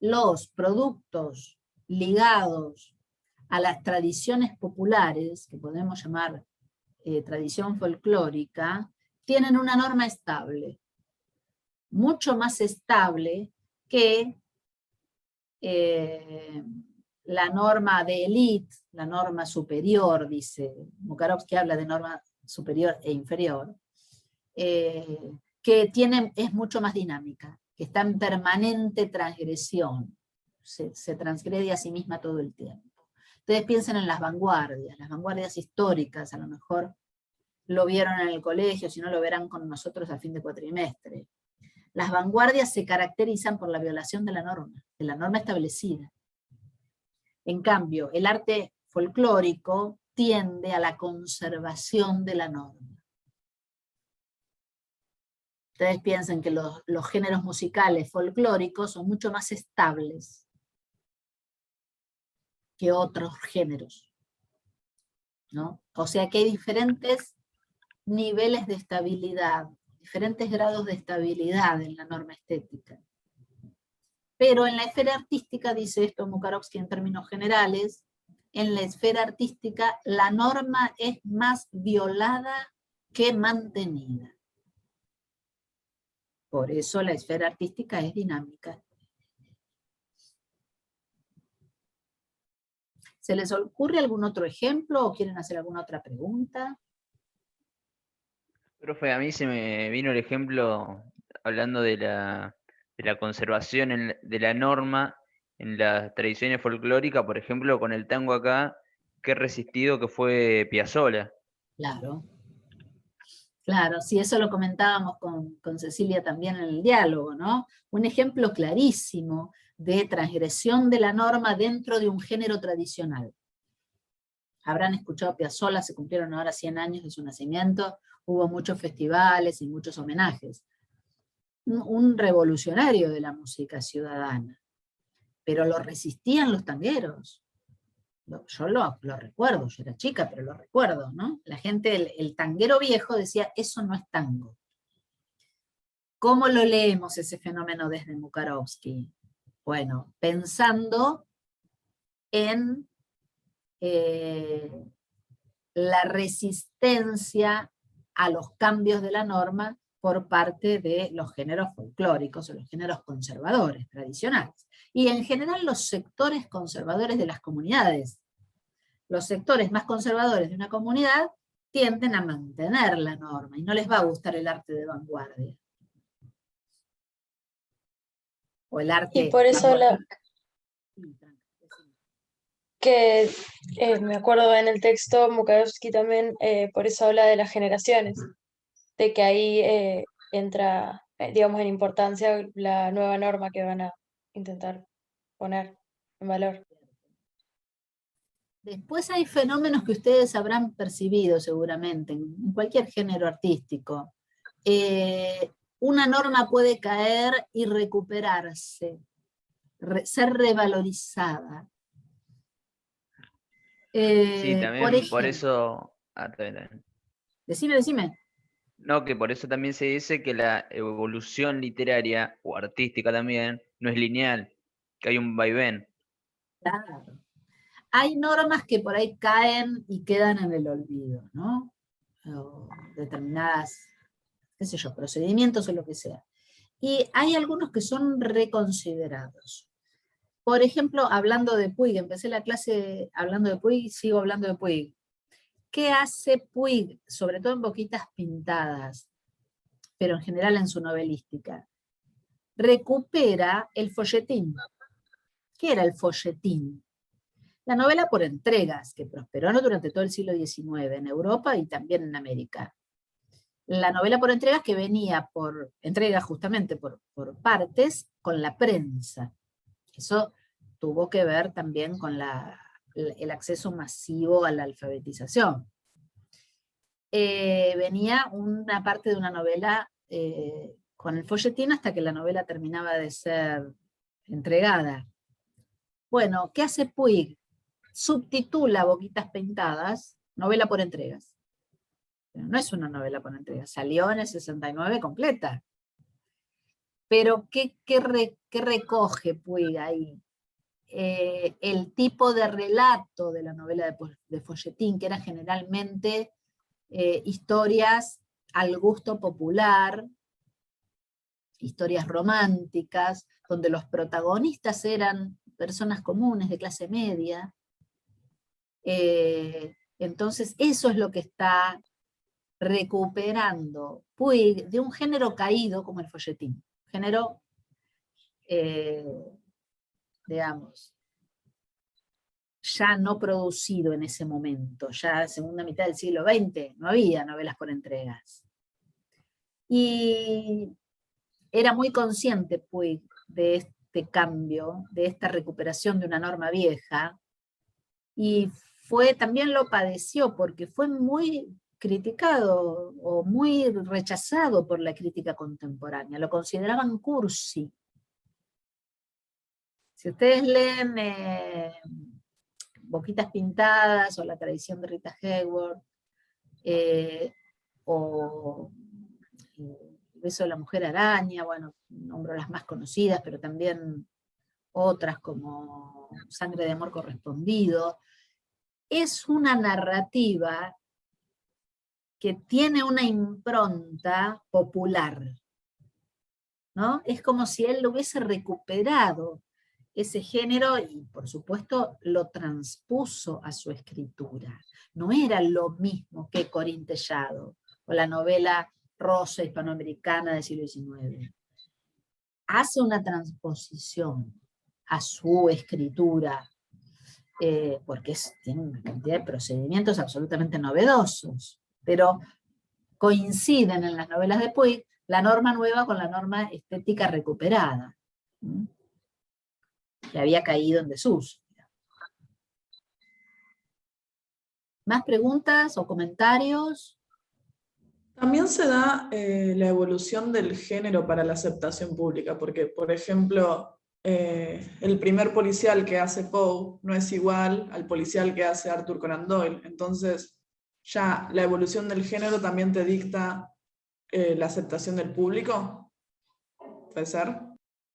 los productos ligados a las tradiciones populares, que podemos llamar tradición folclórica, tienen una norma estable, mucho más estable que la norma de élite, la norma superior, dice Mukarovsky, habla de norma superior e inferior, que es mucho más dinámica, que está en permanente transgresión, se transgrede a sí misma todo el tiempo. Ustedes piensen en las vanguardias históricas, a lo mejor lo vieron en el colegio, si no lo verán con nosotros al fin de cuatrimestre. Las vanguardias se caracterizan por la violación de la norma establecida. En cambio, el arte folclórico tiende a la conservación de la norma. Ustedes piensen que los géneros musicales folclóricos son mucho más estables que otros géneros, ¿no? O sea que hay diferentes niveles de estabilidad, diferentes grados de estabilidad en la norma estética. Pero en la esfera artística, dice esto Mukarovsky en términos generales, en la esfera artística la norma es más violada que mantenida. Por eso la esfera artística es dinámica. ¿Se les ocurre algún otro ejemplo o quieren hacer alguna otra pregunta? Profe, a mí se me vino el ejemplo, hablando de la conservación de la norma en las tradiciones folclóricas, por ejemplo, con el tango acá, qué resistido que fue Piazzolla. Claro. Claro, sí, eso lo comentábamos con Cecilia también en el diálogo, ¿no? Un ejemplo clarísimo de transgresión de la norma dentro de un género tradicional. habrán escuchado Piazzolla, se cumplieron ahora 100 años de su nacimiento, hubo muchos festivales y muchos homenajes. Un revolucionario de la música ciudadana, pero lo resistían los tangueros. Yo lo recuerdo, yo era chica, pero lo recuerdo, ¿no? La gente, el tanguero viejo decía, eso no es tango. ¿Cómo lo leemos ese fenómeno desde Mukarovsky? Bueno, pensando en la resistencia a los cambios de la norma por parte de los géneros folclóricos o los géneros conservadores, tradicionales. Y en general los sectores conservadores de las comunidades. Los sectores más conservadores de una comunidad tienden a mantener la norma y no les va a gustar el arte de vanguardia. O el arte... Y por eso me acuerdo en el texto, Mukarovsky también, por eso habla de las generaciones, de que ahí entra, digamos, en importancia la nueva norma que van a intentar poner en valor. Después hay fenómenos que ustedes habrán percibido seguramente, en cualquier género artístico. Una norma puede caer y recuperarse, ser revalorizada. Sí, también por ejemplo, por eso... Decime. No, que por eso también se dice que la evolución literaria, o artística también, no es lineal, que hay un vaivén. Claro. Hay normas que por ahí caen y quedan en el olvido, ¿no? O determinadas, qué sé yo, procedimientos o lo que sea. Y hay algunos que son reconsiderados. Por ejemplo, hablando de Puig, empecé la clase hablando de Puig, sigo hablando de Puig. ¿Qué hace Puig, sobre todo en Boquitas Pintadas, pero en general en su novelística? Recupera el folletín. ¿Qué era el folletín? La novela por entregas, que prosperó durante todo el siglo XIX en Europa y también en América. La novela por entregas que venía por entregas justamente por partes con la prensa. Eso tuvo que ver también con el acceso masivo a la alfabetización. Venía una parte de una novela con el folletín hasta que la novela terminaba de ser entregada. Bueno, ¿qué hace Puig? Subtitula Boquitas Pintadas, novela por entregas. Pero no es una novela por entregas, salió en el 69 completa. Pero ¿qué recoge Puig ahí? El tipo de relato de la novela de folletín, que era generalmente historias al gusto popular, historias románticas, donde los protagonistas eran personas comunes de clase media. Entonces eso es lo que está recuperando Puig de un género caído como el folletín, género, digamos, ya no producido en ese momento, ya en segunda mitad del siglo XX no había novelas por entregas. Y era muy consciente Puig de este cambio, de esta recuperación de una norma vieja, y también lo padeció porque fue muy criticado o muy rechazado por la crítica contemporánea, lo consideraban cursi. Si ustedes leen Boquitas Pintadas o La tradición de Rita Hayworth, o El beso de la mujer araña, bueno, nombro las más conocidas, pero también otras como Sangre de amor correspondido, es una narrativa que tiene una impronta popular, ¿no? Es como si él lo hubiese recuperado ese género y por supuesto lo transpuso a su escritura. No era lo mismo que Corín Tellado o la novela rosa hispanoamericana del siglo XIX. Hace una transposición a su escritura, porque tiene una cantidad de procedimientos absolutamente novedosos, pero coinciden en las novelas de Puig la norma nueva con la norma estética recuperada, que había caído en desuso. ¿Más preguntas o comentarios? También se da la evolución del género para la aceptación pública, porque, por ejemplo, el primer policial que hace Poe no es igual al policial que hace Arthur Conan Doyle. Entonces, ya la evolución del género también te dicta la aceptación del público. ¿Puede ser?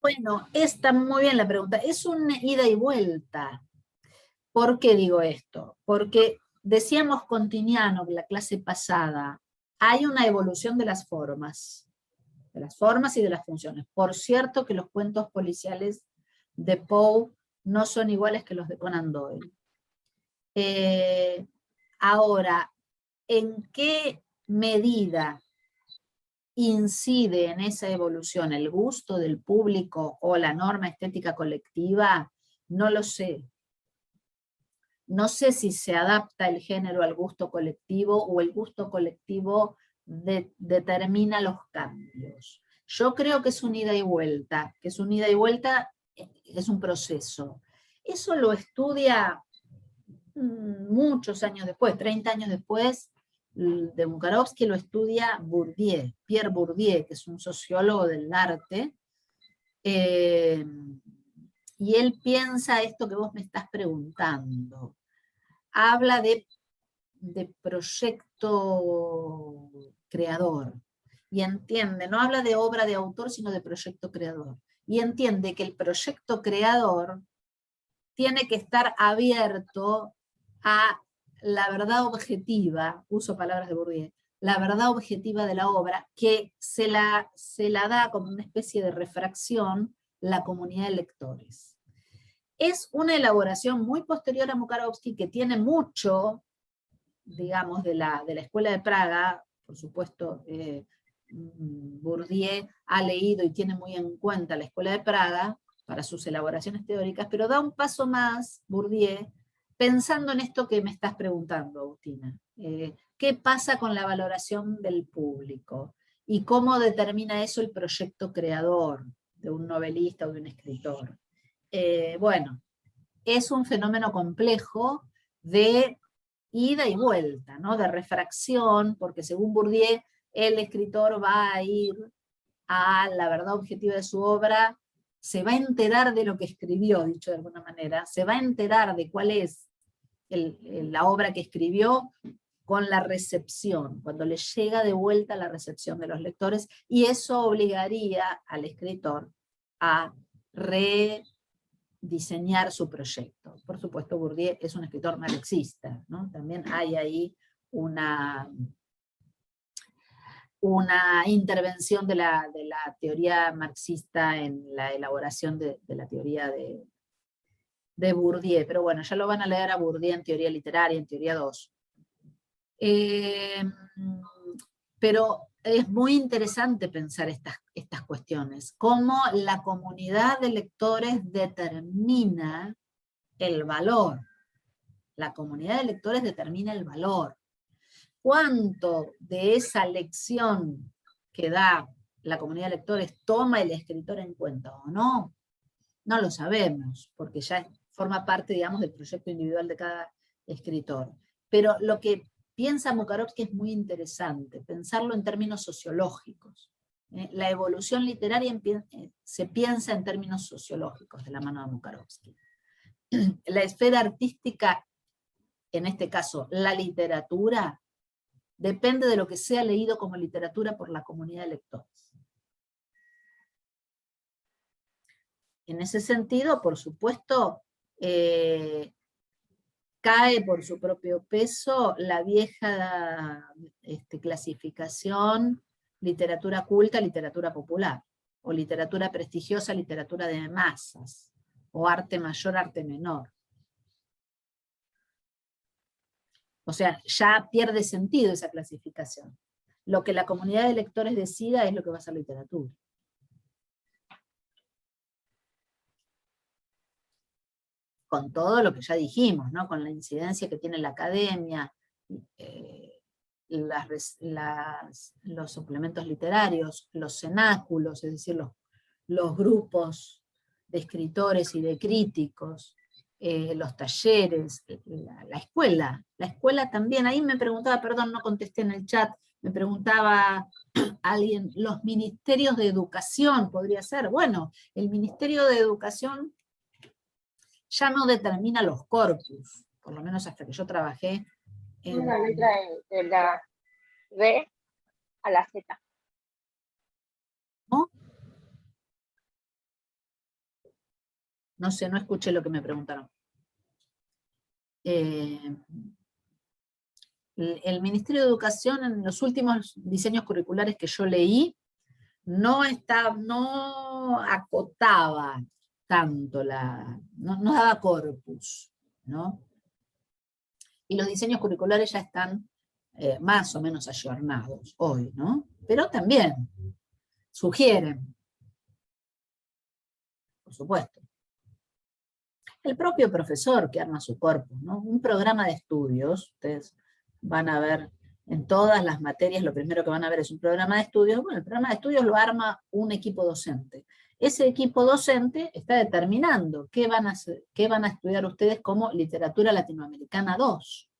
Bueno, está muy bien la pregunta. Es una ida y vuelta. ¿Por qué digo esto? Porque decíamos con Tiniano en la clase pasada, hay una evolución de las formas y de las funciones. Por cierto que los cuentos policiales de Poe no son iguales que los de Conan Doyle. Ahora, ¿en qué medida incide en esa evolución el gusto del público o la norma estética colectiva? No lo sé. No sé si se adapta el género al gusto colectivo o el gusto colectivo determina los cambios. Yo creo que es un ida y vuelta, es un proceso. Eso lo estudia muchos años después, 30 años después de Mukarovsky, lo estudia Bourdieu, Pierre Bourdieu, que es un sociólogo del arte, y él piensa esto que vos me estás preguntando. Habla de proyecto creador, y entiende, no habla de obra de autor, sino de proyecto creador, y entiende que el proyecto creador tiene que estar abierto a la verdad objetiva, uso palabras de Bourdieu, la verdad objetiva de la obra, que se la da como una especie de refracción la comunidad de lectores. Es una elaboración muy posterior a Mukarovsky, que tiene mucho, digamos, de la Escuela de Praga. Por supuesto, Bourdieu ha leído y tiene muy en cuenta la Escuela de Praga para sus elaboraciones teóricas, pero da un paso más, Bourdieu, pensando en esto que me estás preguntando, Agustina. ¿Qué pasa con la valoración del público? ¿Y cómo determina eso el proyecto creador de un novelista o de un escritor? Bueno, es un fenómeno complejo de ida y vuelta, ¿no? De refracción, porque según Bourdieu, el escritor va a ir a la verdad objetiva de su obra, se va a enterar de lo que escribió, dicho de alguna manera, se va a enterar de cuál es la obra que escribió con la recepción, cuando le llega de vuelta la recepción de los lectores, y eso obligaría al escritor a rediseñar su proyecto. Por supuesto, Bourdieu es un escritor marxista, ¿no? También hay ahí una intervención de la teoría marxista en la elaboración de la teoría de Bourdieu, pero bueno, ya lo van a leer a Bourdieu en teoría literaria, en teoría 2. Pero es muy interesante pensar estas cuestiones, cómo la comunidad de lectores determina el valor. La comunidad de lectores determina el valor. ¿Cuánto de esa lección que da la comunidad de lectores toma el escritor en cuenta o no? No lo sabemos, porque ya forma parte, digamos, del proyecto individual de cada escritor. Pero lo que piensa Mukarovsky es muy interesante, pensarlo en términos sociológicos. La evolución literaria se piensa en términos sociológicos de la mano de Mukarovsky. La esfera artística, en este caso la literatura, depende de lo que sea leído como literatura por la comunidad de lectores. En ese sentido, por supuesto, cae por su propio peso la vieja clasificación literatura culta, literatura popular, o literatura prestigiosa, literatura de masas, o arte mayor, arte menor. O sea, ya pierde sentido esa clasificación. Lo que la comunidad de lectores decida es lo que va a ser literatura. Con todo lo que ya dijimos, ¿no? Con la incidencia que tiene la academia, los suplementos literarios, los cenáculos, es decir, los grupos de escritores y de críticos, los talleres, la escuela. La escuela también, ahí me preguntaba, perdón, no contesté en el chat, me preguntaba alguien, los ministerios de educación, podría ser. Bueno, el Ministerio de Educación ya no determina los corpus, por lo menos hasta que yo trabajé en... Una letra de la D a la Z. ¿No? No sé, no escuché lo que me preguntaron. El Ministerio de Educación, en los últimos diseños curriculares que yo leí, no acotaba tanto, no daba corpus, ¿no? Y los diseños curriculares ya están más o menos ayornados hoy, ¿no? Pero también sugieren, por supuesto. El propio profesor que arma su corpus, ¿no? Un programa de estudios, ustedes van a ver en todas las materias, lo primero que van a ver es un programa de estudios. Bueno, el programa de estudios lo arma un equipo docente. Ese equipo docente está determinando qué van a estudiar ustedes como literatura latinoamericana 2,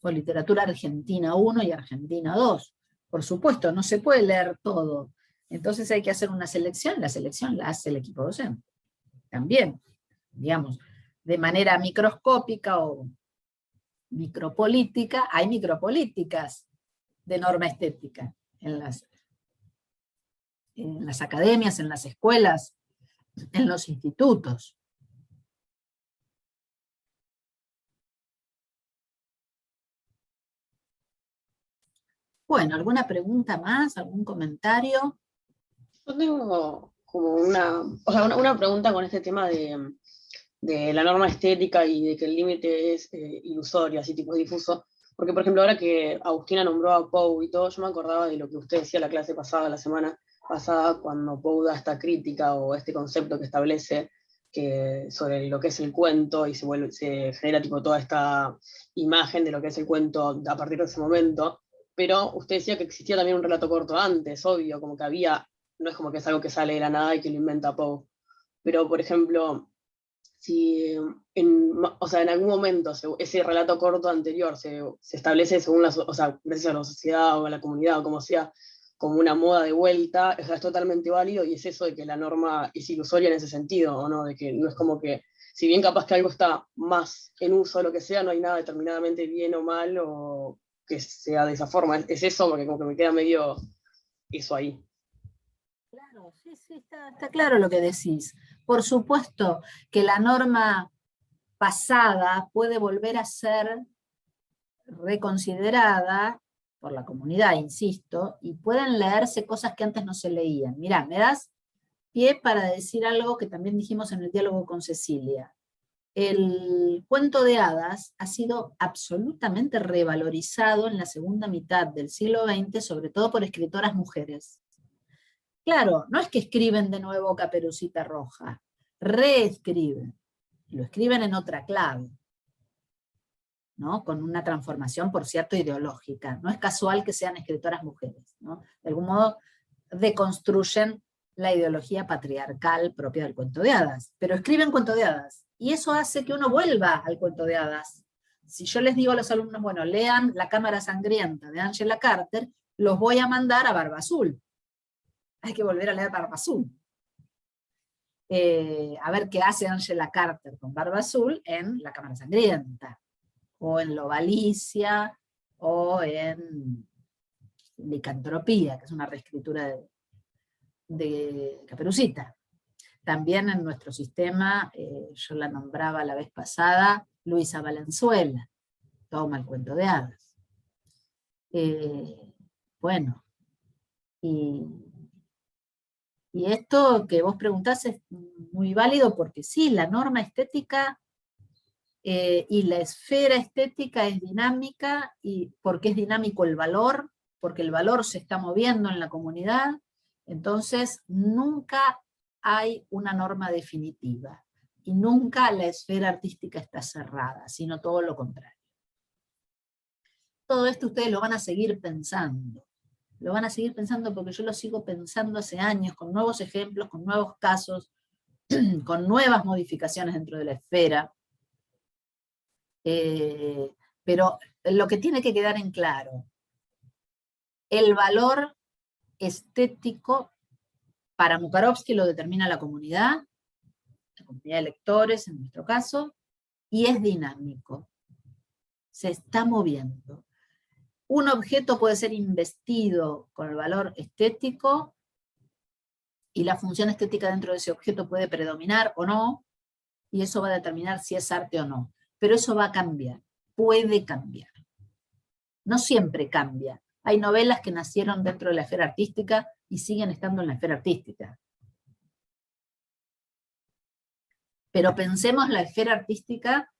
o literatura argentina 1 y argentina 2. Por supuesto, no se puede leer todo. Entonces hay que hacer una selección, la selección la hace el equipo docente. También, digamos, de manera microscópica o micropolítica, hay micropolíticas de norma estética en las academias, en las escuelas, en los institutos. Bueno, ¿alguna pregunta más? ¿Algún comentario? Yo tengo como una pregunta con este tema de la norma estética y de que el límite es ilusorio, así tipo difuso. Porque, por ejemplo, ahora que Agustina nombró a Poe y todo, yo me acordaba de lo que usted decía la clase pasada, la semana pasada, cuando Poe da esta crítica o este concepto que establece sobre lo que es el cuento y se genera tipo toda esta imagen de lo que es el cuento a partir de ese momento. Pero usted decía que existía también un relato corto antes, obvio, como que había, no es como que es algo que sale de la nada y que lo inventa Poe. Pero, por ejemplo, si en algún momento ese relato corto anterior se establece según gracias a la sociedad o a la comunidad o como sea, como una moda de vuelta, o sea, es totalmente válido, y es eso de que la norma es ilusoria en ese sentido, ¿o no? De que no es como que, si bien capaz que algo está más en uso o lo que sea, no hay nada determinadamente bien o mal o que sea de esa forma. Es eso, porque como que me queda medio eso ahí. Claro, sí, está claro lo que decís. Por supuesto que la norma pasada puede volver a ser reconsiderada por la comunidad, insisto, y pueden leerse cosas que antes no se leían. Mirá, me das pie para decir algo que también dijimos en el diálogo con Cecilia. El cuento de hadas ha sido absolutamente revalorizado en la segunda mitad del siglo XX, sobre todo por escritoras mujeres. Claro, no es que escriben de nuevo Caperucita Roja, reescriben, lo escriben en otra clave, ¿no? Con una transformación, por cierto, ideológica. No es casual que sean escritoras mujeres, ¿no? De algún modo deconstruyen la ideología patriarcal propia del cuento de hadas, pero escriben cuento de hadas, y eso hace que uno vuelva al cuento de hadas. Si yo les digo a los alumnos, bueno, lean La cámara sangrienta de Angela Carter, los voy a mandar a Barba Azul. Hay que volver a leer Barba Azul. A ver qué hace Angela Carter con Barba Azul en La cámara sangrienta, o en Lobalicia, o en Licantropía, que es una reescritura de Caperucita. También en nuestro sistema, yo la nombraba la vez pasada, Luisa Valenzuela, toma el cuento de hadas. Bueno, y esto que vos preguntás es muy válido porque sí, la norma estética y la esfera estética es dinámica, y porque es dinámico el valor, porque el valor se está moviendo en la comunidad, entonces nunca hay una norma definitiva, y nunca la esfera artística está cerrada, sino todo lo contrario. Todo esto ustedes lo van a seguir pensando. Lo van a seguir pensando porque yo lo sigo pensando hace años, con nuevos ejemplos, con nuevos casos, con nuevas modificaciones dentro de la esfera, pero lo que tiene que quedar en claro, el valor estético para Mukarovsky lo determina la comunidad de lectores en nuestro caso, y es dinámico, se está moviendo. Un objeto puede ser investido con el valor estético, y la función estética dentro de ese objeto puede predominar o no, y eso va a determinar si es arte o no. Pero eso va a cambiar, puede cambiar. No siempre cambia. Hay novelas que nacieron dentro de la esfera artística y siguen estando en la esfera artística. Pero pensemos la esfera artística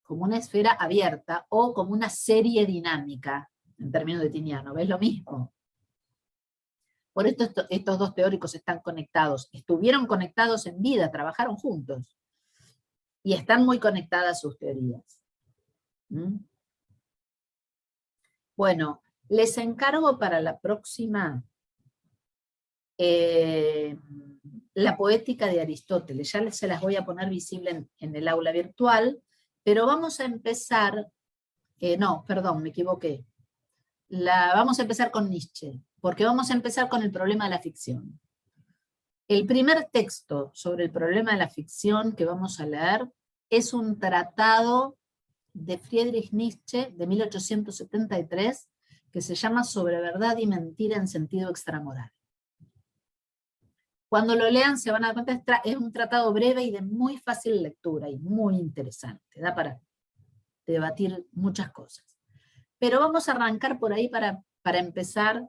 como una esfera abierta o como una serie dinámica, en términos de Tiniano, ¿ves lo mismo? Por esto estos dos teóricos están conectados, estuvieron conectados en vida, trabajaron juntos, y están muy conectadas sus teorías. Bueno, les encargo para la próxima la poética de Aristóteles. Ya se las voy a poner visible en el aula virtual, pero vamos a empezar, no, perdón, me equivoqué. Vamos a empezar con Nietzsche, porque vamos a empezar con el problema de la ficción. El primer texto sobre el problema de la ficción que vamos a leer es un tratado de Friedrich Nietzsche de 1873 que se llama Sobre verdad y mentira en sentido extramoral. Cuando lo lean se van a dar cuenta, es un tratado breve y de muy fácil lectura y muy interesante, da para debatir muchas cosas. Pero vamos a arrancar por ahí para empezar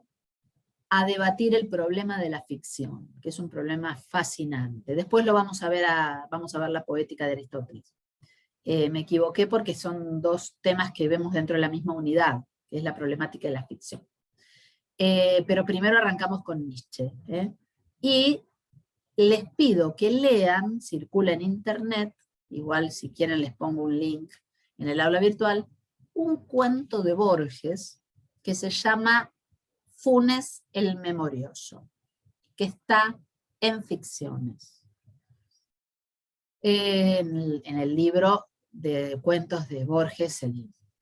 a debatir el problema de la ficción, que es un problema fascinante. Después lo vamos a ver la poética de Aristóteles. Me equivoqué porque son dos temas que vemos dentro de la misma unidad, que es la problemática de la ficción. Pero primero arrancamos con Nietzsche. Y les pido que lean, circula en internet, igual si quieren les pongo un link en el aula virtual, un cuento de Borges que se llama Funes el Memorioso, que está en Ficciones. En el libro de cuentos de Borges,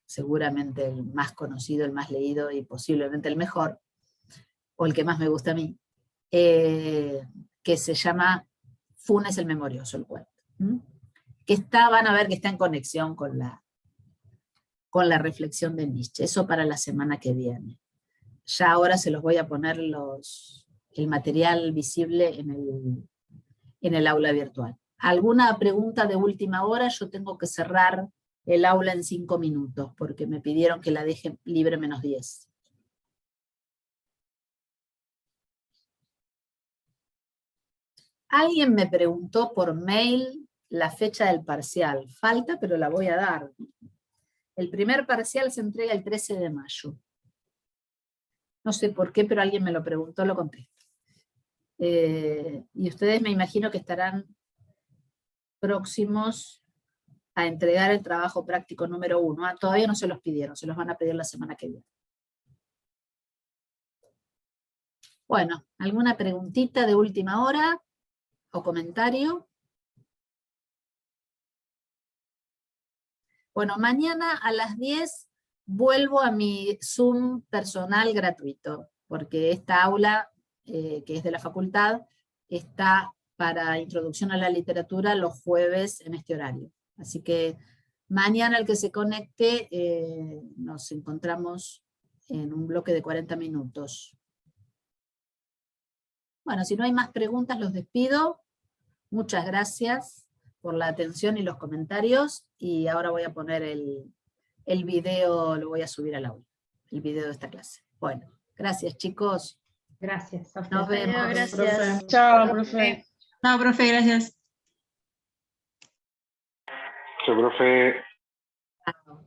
seguramente el más conocido, el más leído y posiblemente el mejor, o el que más me gusta a mí, que se llama Funes el Memorioso, el cuento. Que van a ver que está en conexión con la reflexión de Nietzsche. Eso para la semana que viene. Ya ahora se los voy a poner el material visible en el aula virtual. ¿Alguna pregunta de última hora? Yo tengo que cerrar el aula en 5 minutos, porque me pidieron que la deje libre menos 10. Alguien me preguntó por mail la fecha del parcial. Falta, pero la voy a dar. El primer parcial se entrega el 13 de mayo. No sé por qué, pero alguien me lo preguntó, lo contesto. Y ustedes me imagino que estarán próximos a entregar el trabajo práctico número 1. Todavía no se los pidieron, se los van a pedir la semana que viene. Bueno, ¿alguna preguntita de última hora o comentario? Bueno, mañana a las 10 vuelvo a mi Zoom personal gratuito, porque esta aula, que es de la facultad, está para introducción a la literatura los jueves en este horario. Así que mañana el que se conecte, nos encontramos en un bloque de 40 minutos. Bueno, si no hay más preguntas, los despido. Muchas gracias por la atención y los comentarios, y ahora voy a poner el video, lo voy a subir al aula, el video de esta clase. Bueno, gracias chicos. Gracias. Nos vemos. Gracias. Profe. Chao, profe. No, profe, gracias. Chao, profe. Chao.